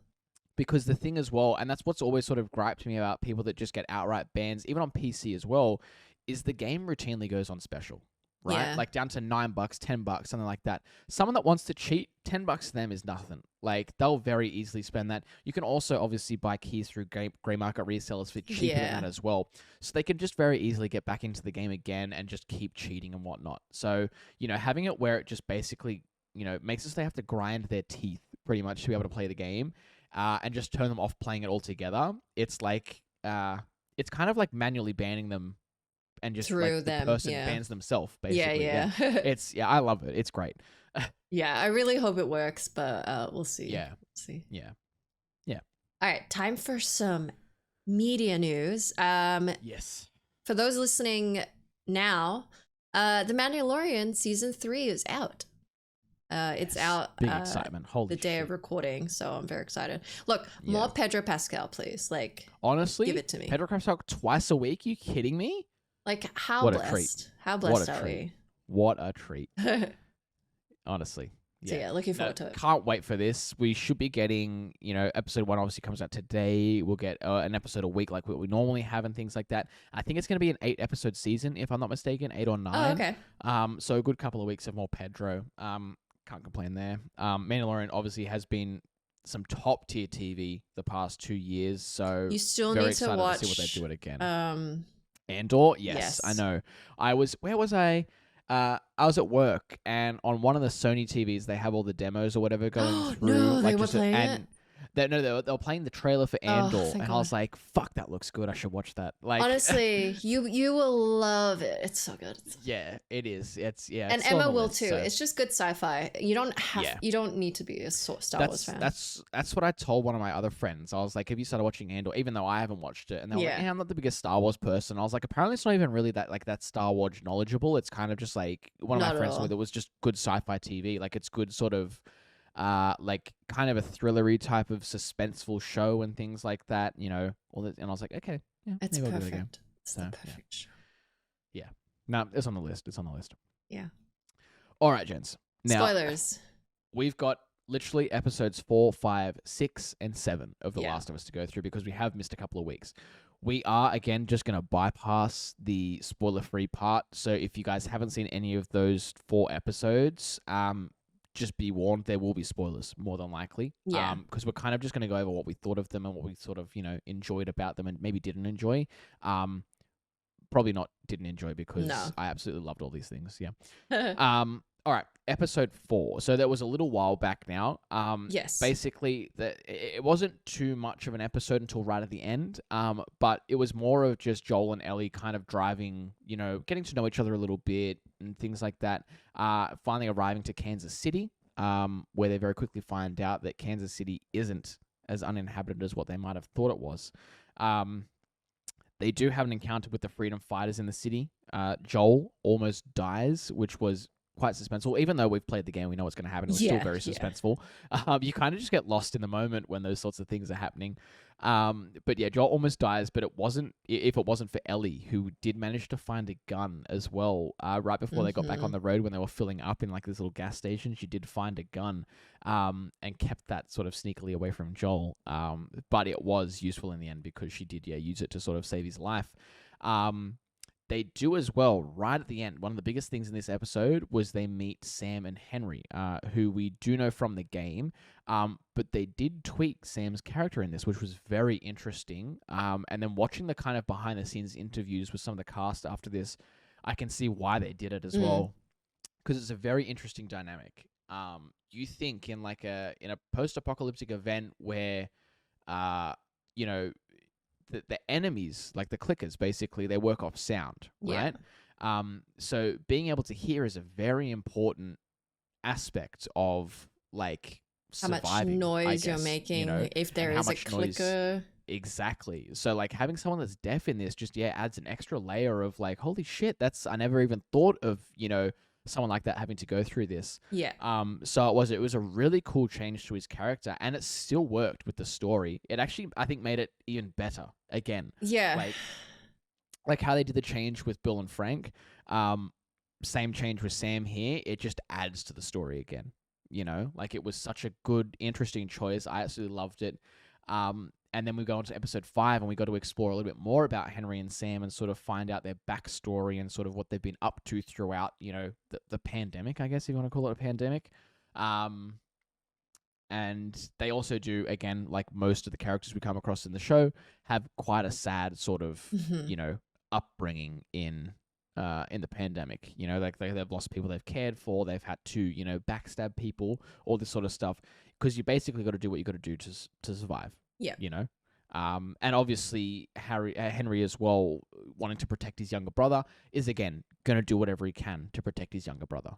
Because the thing as well, and that's what's always sort of griped me about people that just get outright bans, even on PC as well, is the game routinely goes on special. Right? Like down to $9, $10, something like that. Someone that wants to cheat, $10 to them is nothing. Like they'll very easily spend that. You can also obviously buy keys through grey market resellers for cheaper than that as well. So they can just very easily get back into the game again and just keep cheating and whatnot. So, having it where it just basically, makes us they have to grind their teeth pretty much to be able to play the game and just turn them off playing it altogether. It's like, it's kind of like manually banning them. And just through like them, the person bans themselves, basically. It's I love it. It's great. I really hope it works, but we'll see. Yeah. We'll see. Yeah. All right, time for some media news. Yes. For those listening now, The Mandalorian season 3 is out. It's out. Big excitement. Holy the day shit. of recording, so I'm very excited. Look, more Pedro Pascal, please. Like, honestly, give it to me. Pedro Pascal twice a week? You kidding me? Like, how what blessed? A treat. How blessed are we? What a treat. Honestly. So looking forward to it. Can't wait for this. We should be getting, episode 1 obviously comes out today. We'll get an episode a week like what we normally have and things like that. I think it's going to be an 8-episode season, if I'm not mistaken, 8 or 9. Oh, okay. So a good couple of weeks of more Pedro. can't complain there. Mandalorian obviously has been some top tier TV the past 2 years, so you still very need to excited watch to see what they do it again. Andor, yes, I know. Where was I? I was at work, and on one of the Sony TVs, they have all the demos or whatever going through. No, like they were playing it. They were playing the trailer for Andor, and I was like, "Fuck, that looks good. I should watch that." Like, honestly, you will love it. It's so good. Yeah, it is. And Emma will too. So. It's just good sci-fi. You don't need to be a Star Wars fan. That's what I told one of my other friends. I was like, "Have you started watching Andor?" Even though I haven't watched it, and they were like, "Yeah, I'm not the biggest Star Wars person." I was like, "Apparently, it's not even really that Star Wars knowledgeable. It's kind of just like one of my friends told me that was just good sci-fi TV. Like it's good sort of." Like kind of a thrillery type of suspenseful show and things like that, and I was like, okay, yeah, it's perfect. It's the perfect show. Yeah, no, it's on the list. Yeah. All right, gents. Now, spoilers. We've got literally episodes 4, 5, 6, and 7 of The Last of Us to go through because we have missed a couple of weeks. We are again just going to bypass the spoiler-free part. So if you guys haven't seen any of those 4 episodes, just be warned, there will be spoilers, more than likely. Yeah. Because we're kind of just going to go over what we thought of them and what we sort of, enjoyed about them and maybe didn't enjoy. Probably not didn't enjoy because I absolutely loved all these things. Yeah. All right. Episode 4. So that was a little while back now. Yes. Basically, it wasn't too much of an episode until right at the end. But it was more of just Joel and Ellie kind of driving, getting to know each other a little bit and things like that. Finally arriving to Kansas City, where they very quickly find out that Kansas City isn't as uninhabited as what they might have thought it was. They do have an encounter with the freedom fighters in the city. Joel almost dies, which was quite suspenseful. Even though we've played the game, we know what's going to happen. It was still very suspenseful. You kind of just get lost in the moment when those sorts of things are happening. But yeah, Joel almost dies, but if it wasn't for Ellie, who did manage to find a gun as well, right before they got back on the road when they were filling up in like this little gas station, she did find a gun, and kept that sort of sneakily away from Joel. But it was useful in the end because she did, use it to sort of save his life. They do as well, right at the end. One of the biggest things in this episode was they meet Sam and Henry, who we do know from the game, but they did tweak Sam's character in this, which was very interesting. And then watching the kind of behind-the-scenes interviews with some of the cast after this, I can see why they did it as well, because it's a very interesting dynamic. You think in a post-apocalyptic event where, the enemies, like the clickers, basically, they work off sound, right? Yeah. So being able to hear is a very important aspect of surviving. How much noise you're making, if there is a clicker. Noise, exactly. So having someone that's deaf in this just adds an extra layer of holy shit, I never even thought of, someone like that having to go through this. Yeah. So it was a really cool change to his character, and it still worked with the story. It actually, I think, made it even better again. Yeah. Like how they did the change with Bill and Frank. Same change with Sam here. It just adds to the story again. It was such a good, interesting choice. I absolutely loved it. And then we go on to episode 5 and we got to explore a little bit more about Henry and Sam and sort of find out their backstory and sort of what they've been up to throughout, the pandemic, I guess you want to call it a pandemic. And they also do, again, like most of the characters we come across in the show, have quite a sad sort of, upbringing in the pandemic. They've lost people they've cared for. They've had to, backstab people, all this sort of stuff. Because you basically got to do what you got to do to survive. Yeah. And obviously Henry as well, wanting to protect his younger brother, is again going to do whatever he can to protect his younger brother.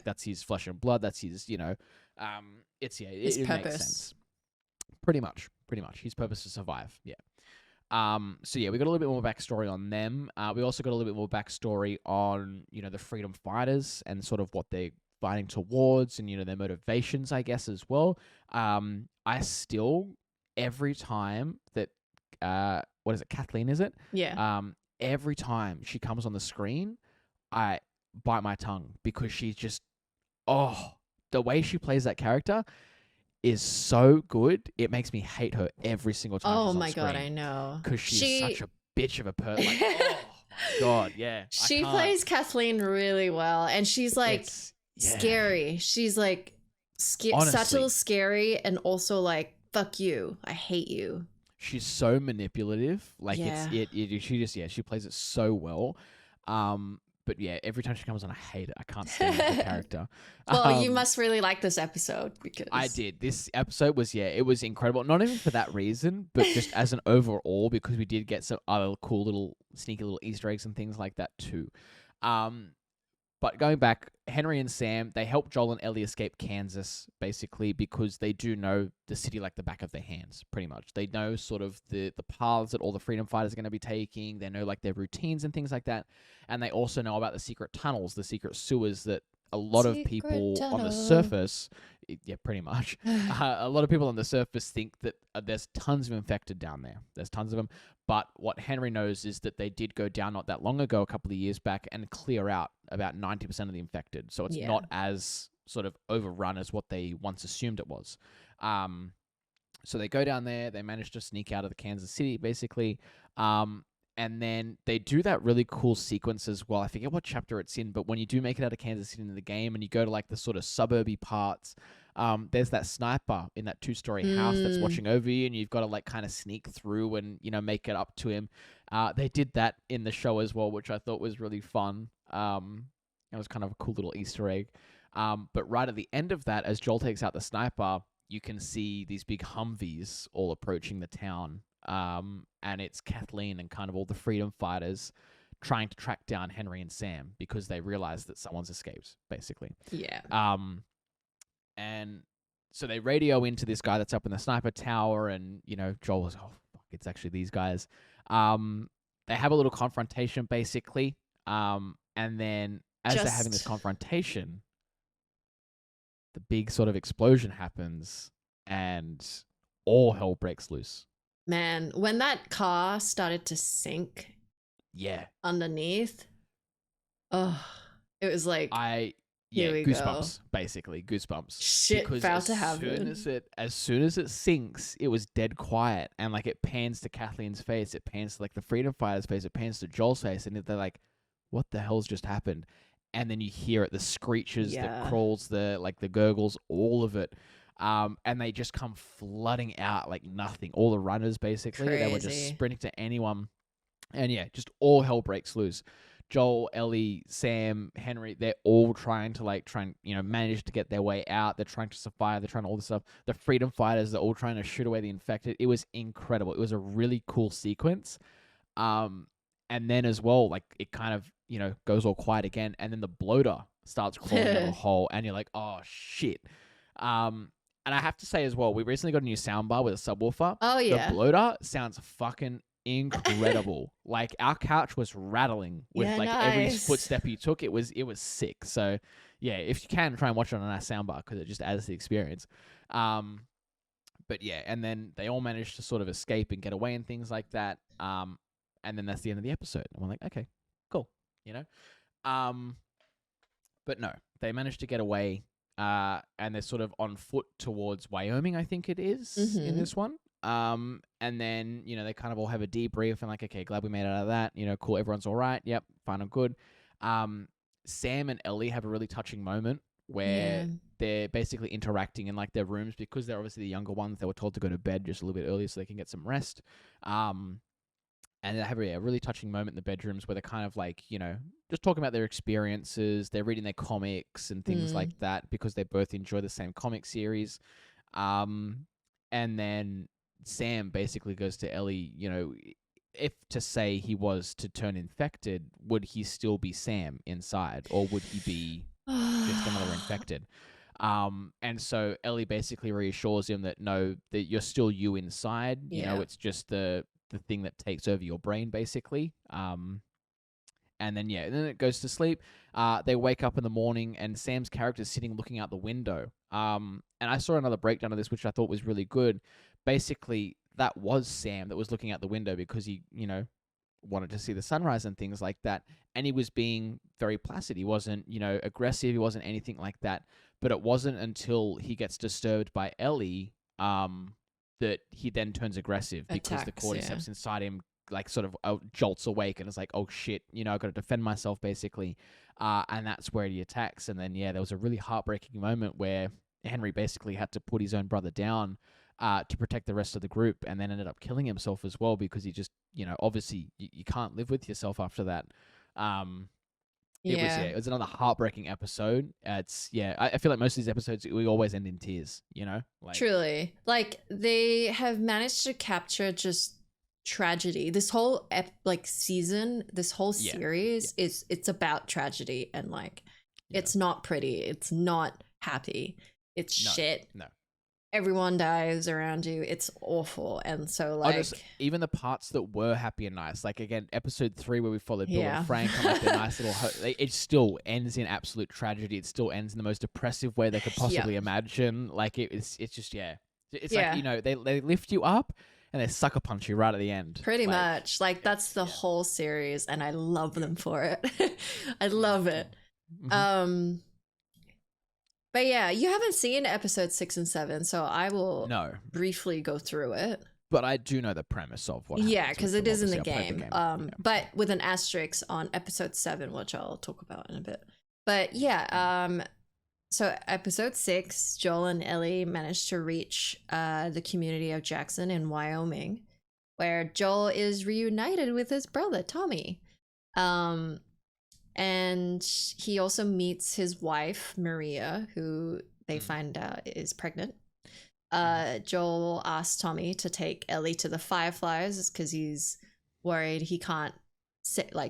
That's his flesh and blood. That's his, his purpose. Makes sense. Pretty much his purpose to survive. Yeah. So yeah, we got a little bit more backstory on them. We also got a little bit more backstory on, the freedom fighters and sort of what they're fighting towards and, their motivations, I guess, as well. I still, every time that, what is it, Kathleen, is it? Yeah. Every time she comes on the screen, I bite my tongue because she's just, the way she plays that character is so good. It makes me hate her every single time. Oh my God, I know. Because she's such a bitch of a person. Oh my God, yeah. She plays Kathleen really well, and she's scary. She's like subtle, scary, and also like, fuck you, I hate you. She's so manipulative. Like she plays it so well. But yeah, every time she comes on, I hate it. I can't stand her character. Well, you must really like this episode because I did. This episode was it was incredible. Not even for that reason, but just as an overall, because we did get some other cool little sneaky little Easter eggs and things like that too. But going back, Henry and Sam, they help Joel and Ellie escape Kansas, basically, because they do know the city like the back of their hands, pretty much. They know sort of the paths that all the freedom fighters are going to be taking. They know like their routines and things like that. And they also know about the secret tunnels, the secret sewers that a lot of people on the surface, pretty much, a lot of people on the surface think that there's tons of infected down there. There's tons of them. But what Henry knows is that they did go down not that long ago, a couple of years back, and clear out about 90% of the infected. So it's not as sort of overrun as what they once assumed it was. So they go down there. They manage to sneak out of the Kansas City, basically. And then they do that really cool sequence as well. I forget what chapter it's in, but when you do make it out of Kansas City in the game and you go to like the sort of suburby parts, there's that sniper in that 2-story house that's watching over you, and you've got to like kind of sneak through and, you know, make it up to him. They did that in the show as well, which I thought was really fun. It was kind of a cool little Easter egg. But right at the end of that, as Joel takes out the sniper, you can see these big Humvees all approaching the town. And it's Kathleen and kind of all the freedom fighters trying to track down Henry and Sam because they realize that someone's escaped, basically. Yeah. And so they radio into this guy that's up in the sniper tower, and, you know, Joel was, oh, fuck, it's actually these guys. They have a little confrontation, basically. And then as they're having this confrontation, the big sort of explosion happens and all hell breaks loose. Man, when that car started to sink underneath, it was like, goosebumps, basically, goosebumps. Shit because about to happen. As soon as it sinks, it was dead quiet, and like it pans to Kathleen's face, it pans to like the freedom fighter's face, it pans to Joel's face, and they're like, what the hell's just happened? And then you hear it, the screeches, the crawls, the gurgles, all of it. And they just come flooding out like nothing. All the runners, basically, they were just sprinting to anyone. And just all hell breaks loose. Joel, Ellie, Sam, Henry, they're all trying to manage to get their way out. They're trying to survive. They're trying all this stuff. The freedom fighters, they're all trying to shoot away the infected. It was incredible. It was a really cool sequence. And then as well, like it kind of, goes all quiet again. And then the bloater starts crawling out of the hole. And you're like, oh, shit. And I have to say as well, we recently got a new soundbar with a subwoofer. Oh, yeah. The bloater sounds fucking incredible. Like our couch was rattling with every footstep you took. It was sick. So yeah, if you can, try and watch it on our soundbar because it just adds to the experience. But yeah, and then they all managed to sort of escape and get away and things like that. And then that's the end of the episode. And we're like, okay, cool. But no, they managed to get away. And they're sort of on foot towards Wyoming, I think it is, in this one. And then, they kind of all have a debrief and like, okay, glad we made it out of that. Cool, everyone's all right. Yep, fine and good. Sam and Ellie have a really touching moment where they're basically interacting in like their rooms because they're obviously the younger ones. They were told to go to bed just a little bit earlier so they can get some rest. And they have a really touching moment in the bedrooms where they're kind of like, just talking about their experiences. They're reading their comics and things like that because they both enjoy the same comic series. And then Sam basically goes to Ellie, if to say he was to turn infected, would he still be Sam inside or would he be just another infected? And so Ellie basically reassures him that no, that you're still you inside. It's just the thing that takes over your brain, basically. And then, then it goes to sleep. They wake up in the morning, and Sam's character is sitting looking out the window. And I saw another breakdown of this, which I thought was really good. Basically, that was Sam that was looking out the window because he, wanted to see the sunrise and things like that. And he was being very placid. He wasn't, aggressive. He wasn't anything like that. But it wasn't until he gets disturbed by Ellie, that he then turns aggressive because the cordyceps inside him like sort of jolts awake and is like, oh shit, I've got to defend myself basically. and that's where he attacks. And then there was a really heartbreaking moment where Henry basically had to put his own brother down to protect the rest of the group, and then ended up killing himself as well, because he just, obviously you can't live with yourself after that. It was another heartbreaking episode. I feel like most of these episodes we always end in tears, like, truly, like they have managed to capture just tragedy. This whole season, this whole series it's about tragedy, and like it's not pretty, it's not happy, it's shit. No, everyone dies around you, it's awful. And so like even the parts that were happy and nice, like again episode 3 where we followed Bill and Frank on like their nice little it still ends in absolute tragedy. It still ends in the most depressive way they could possibly imagine. Like it's just it's like, they lift you up and they sucker punch you right at the end. Pretty much. Like that's the whole series, and I love them for it. I love it. Mm-hmm. But yeah, you haven't seen episode 6 and 7, so I will briefly go through it. But I do know the premise of what happens. Yeah, because it is in the game. But with an asterisk on episode 7, which I'll talk about in a bit. But yeah, so episode 6, Joel and Ellie managed to reach the community of Jackson in Wyoming, where Joel is reunited with his brother, Tommy. And he also meets his wife, Maria, who they find out is pregnant. Joel asks Tommy to take Ellie to the Fireflies because he's worried he can't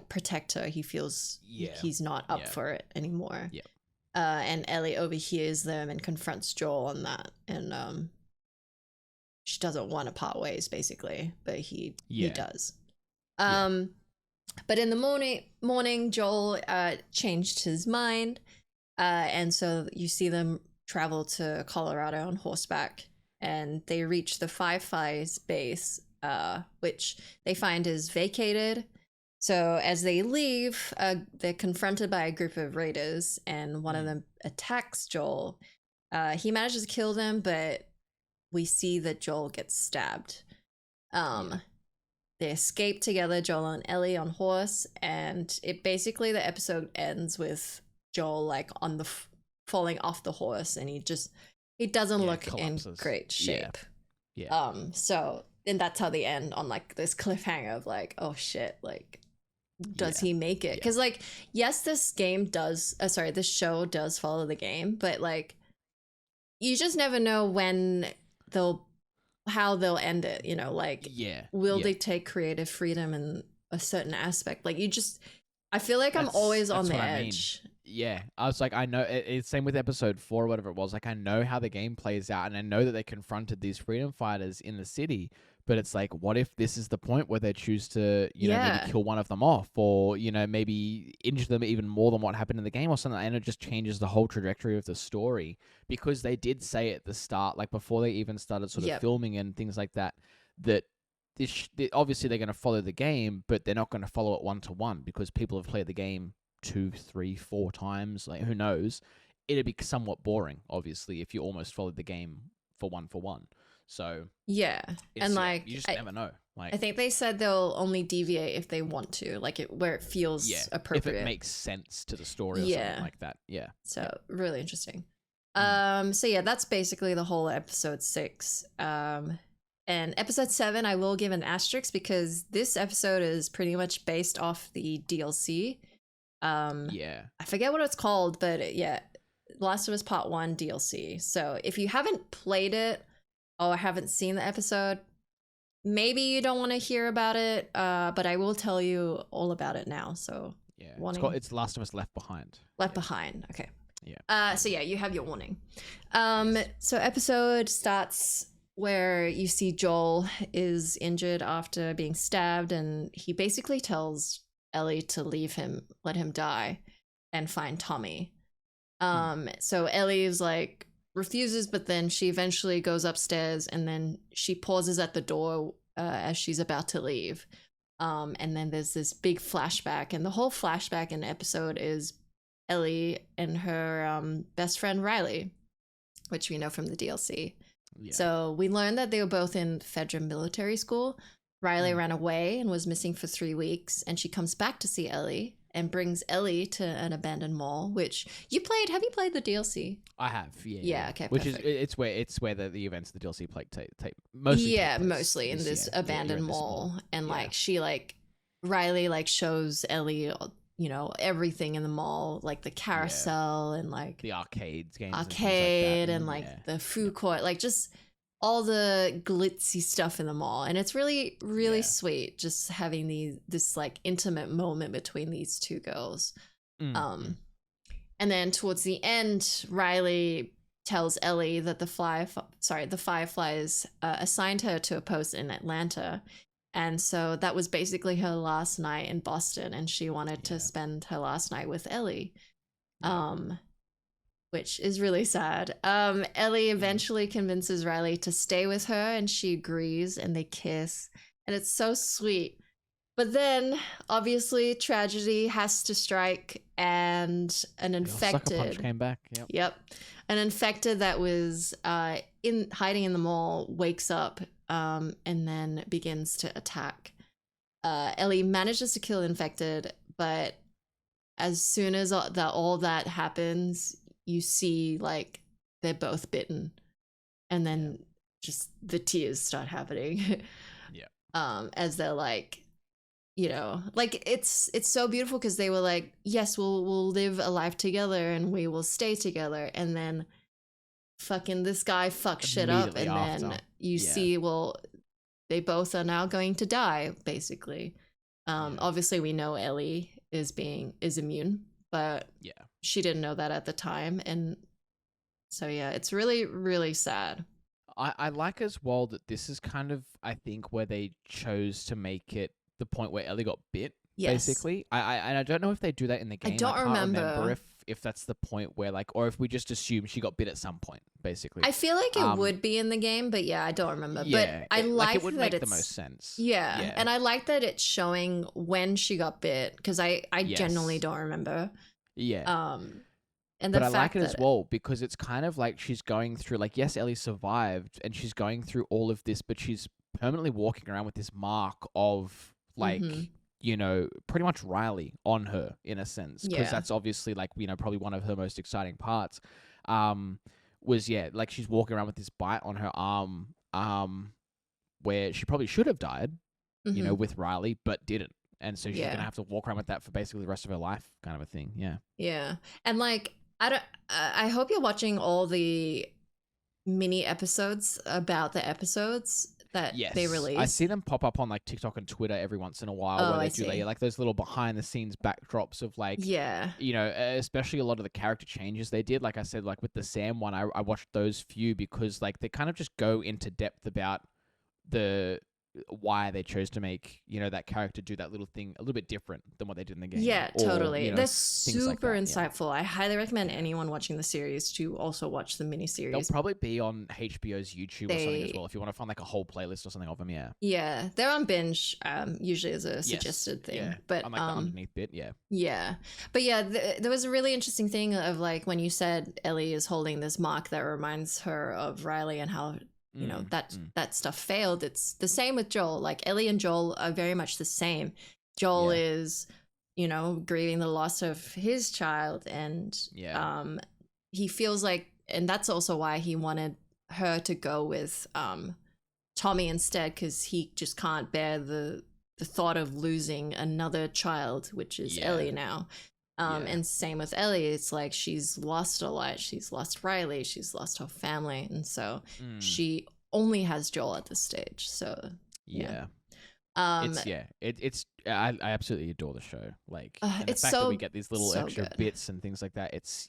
protect her. He feels he's not up for it anymore. Yeah. And Ellie overhears them and confronts Joel on that. And she doesn't want to part ways, basically, but he does. But in the morning, Joel changed his mind, and so you see them travel to Colorado on horseback, and they reach the Fireflies base, which they find is vacated. So as they leave, they're confronted by a group of raiders, and one of them attacks Joel. He manages to kill them, but we see that Joel gets stabbed. They escape together, Joel and Ellie on horse, and the episode ends with Joel like on the falling off the horse, and he doesn't look collapses. In great shape. So and that's how they end, on like this cliffhanger of like, oh shit, like does he make it? Because like yes, this show does follow the game, but like you just never know how they'll end it, like will they take creative freedom in a certain aspect? Like I feel like I'm always on the edge. I was like, I know it's same with episode 4 or whatever it was. Like I know how the game plays out, and I know that they confronted these freedom fighters in the city, but it's like, what if this is the point where they choose to maybe kill one of them off, or maybe injure them even more than what happened in the game or something, and it just changes the whole trajectory of the story. Because they did say at the start, like before they even started sort of filming and things like that, that obviously they're going to follow the game, but they're not going to follow it 1-to-1, because people have played the game 2, 3, 4 times. Like who knows? It'd be somewhat boring, obviously, if you almost followed the game for 1-for-1. So and like you just never know. Like I think they said they'll only deviate if they want to, like where it feels appropriate, if it makes sense to the story or something like that. So really interesting. So that's basically the whole episode 6. And episode 7 I will give an asterisk, because this episode is pretty much based off the DLC. I forget what it's called, but Last of Us Part 1 DLC. So if you haven't played it or haven't seen the episode, maybe you don't want to hear about it, but I will tell you all about it now. So it's Last of Us Left Behind. Behind, okay. So you have your warning. So episode starts where you see Joel is injured after being stabbed, and he basically tells Ellie to leave him, let him die, and find Tommy. So Ellie is like refuses, but then she eventually goes upstairs, and then she pauses at the door as she's about to leave. And then there's this big flashback, and the whole flashback in the episode is Ellie and her best friend Riley, which we know from the DLC. So we learned that they were both in Fedra military school. Riley ran away and was missing for 3 weeks, and she comes back to see Ellie, and brings Ellie to an abandoned mall, which you played. Have you played the DLC? I have, yeah. Yeah, okay, which perfect. is where the events of the DLC take mostly. Yeah, take place mostly in this abandoned mall, and like she like Riley like shows Ellie, you know, everything in the mall, like the carousel and like the arcade and like the food court, like just all the glitzy stuff in the mall. And it's really, really sweet just having this like intimate moment between these two girls. And then towards the end, Riley tells Ellie that the Fireflies assigned her to a post in Atlanta. And so that was basically her last night in Boston, and she wanted to spend her last night with Ellie. Which is really sad. Ellie eventually convinces Riley to stay with her, and she agrees, and they kiss, and it's so sweet. But then, obviously, tragedy has to strike, and an infected sucker punch came back. Yep, an infected that was hiding in the mall wakes up, and then begins to attack. Ellie manages to kill the infected, but as soon as all that happens, you see like they're both bitten, and then just the tears start happening. As they're like, you know, like it's so beautiful because they were like, yes, we'll live a life together and we will stay together, and then fucking this guy fucks shit up, and then you see, well, they both are now going to die basically. Obviously we know Ellie is immune, but she didn't know that at the time, and so it's really, really sad. I like as well that this is kind of, I think, where they chose to make it the point where Ellie got bit. Basically, I don't know if they do that in the game. I can't remember if that's the point where like, or if we just assume she got bit at some point. Basically, I feel like it would be in the game, but I don't remember. But I like it would that make the most sense. Yeah, and I like that it's showing when she got bit, because I genuinely don't remember. And but I like it as well because it's kind of like she's going through, like, yes, Ellie survived and she's going through all of this, but she's permanently walking around with this mark of like, you know, pretty much Riley on her in a sense, because that's obviously like, you know, probably one of her most exciting parts. Was like she's walking around with this bite on her arm, where she probably should have died, you know, with Riley, but didn't. And so she's gonna have to walk around with that for basically the rest of her life, kind of a thing. Yeah. And like, I hope you're watching all the mini episodes about the episodes that they release. I see them pop up on like TikTok and Twitter every once in a while, where they do like those little behind the scenes backdrops of like, you know, especially a lot of the character changes they did. Like I said, like with the Sam one, I watched those few because like they kind of just go into depth about why they chose to make, you know, that character do that little thing a little bit different than what they did in the game. Totally. You know, they're super insightful. I highly recommend anyone watching the series to also watch the miniseries. They'll probably be on HBO's YouTube or something as well, if you want to find like a whole playlist or something of them. Yeah, they're on binge, usually as a suggested thing. But on like the underneath bit. But there was a really interesting thing of like when you said Ellie is holding this mark that reminds her of Riley and how, you know, that stuff failed. It's the same with Joel. Like Ellie and Joel are very much the same. Joel is, you know, grieving the loss of his child, and he feels like, and that's also why he wanted her to go with Tommy instead, because he just can't bear the thought of losing another child, which is Ellie now. And same with Ellie. It's like she's lost a lot. She's lost Riley. She's lost her family. And so she only has Joel at this stage. So, it's I absolutely adore the show. Like, and the fact that we get these little extra bits and things like that. It's,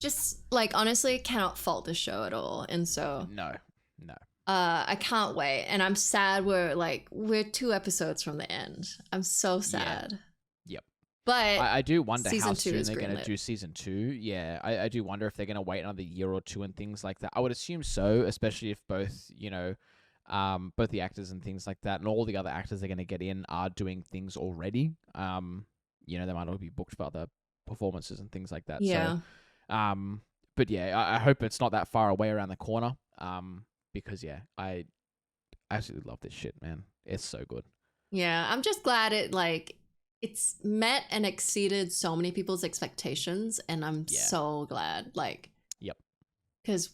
just like, honestly, cannot fault the show at all. And so, no. I can't wait. And I'm sad we're 2 episodes from the end. I'm so sad. But I do wonder how soon they're going to do season 2. Yeah, I do wonder if they're going to wait another year or 2 and things like that. I would assume so, especially if both, you know, both the actors and things like that and all the other actors they're going to get in are doing things already. You know, they might all be booked for other performances and things like that. Yeah. So, but I hope it's not that far away around the corner. Because I absolutely love this shit, man. It's so good. Yeah, I'm just glad it's met and exceeded so many people's expectations, and I'm so glad. Like, yep, because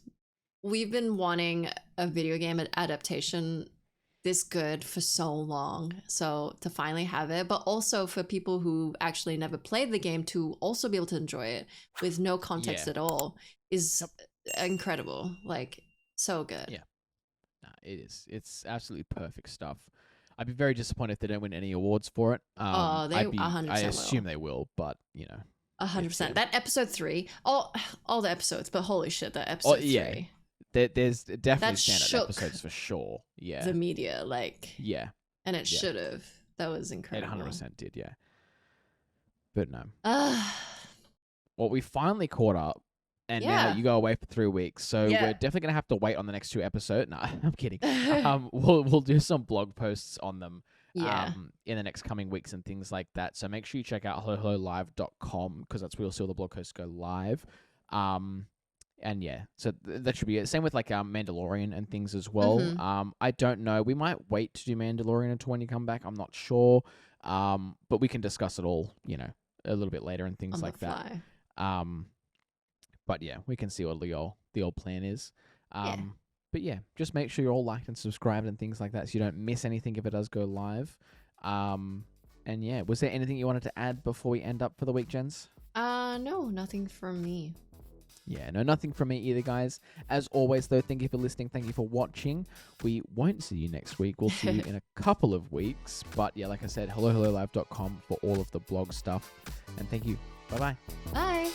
we've been wanting a video game adaptation this good for so long, so to finally have it, but also for people who actually never played the game to also be able to enjoy it with no context at all is incredible. Like, so good. Yeah, no, it is. It's absolutely perfect stuff. I'd be very disappointed if they don't win any awards for it. They 100% I assume they will, but you know, 100%. That episode 3, all the episodes, but holy shit, that episode 3. There's definitely standout episodes for sure. Yeah, the media, like, and it Yeah. should have. That was incredible. It 100% did, yeah. But no. Well, we finally caught up, and now you go away for 3 weeks, so we're definitely gonna have to wait on the next 2 episodes. No, I'm kidding. We'll do some blog posts on them. In the next coming weeks and things like that. So make sure you check out hellohellolive.com because that's where you'll see all the blog posts go live. And yeah, so that should be it. Same with like Mandalorian and things as well. I don't know. We might wait to do Mandalorian until when you come back. I'm not sure. But we can discuss it all, you know, a little bit later and things on like the fly. that. But yeah, we can see what the old plan is. But yeah, just make sure you're all liked and subscribed and things like that so you don't miss anything if it does go live. And yeah, was there anything you wanted to add before we end up for the week, Jenz? No, nothing from me. Yeah, no, nothing from me either, guys. As always, though, thank you for listening. Thank you for watching. We won't see you next week. We'll see you in a couple of weeks. But yeah, like I said, hellohellolive.com for all of the blog stuff. And thank you. Bye-bye. Bye.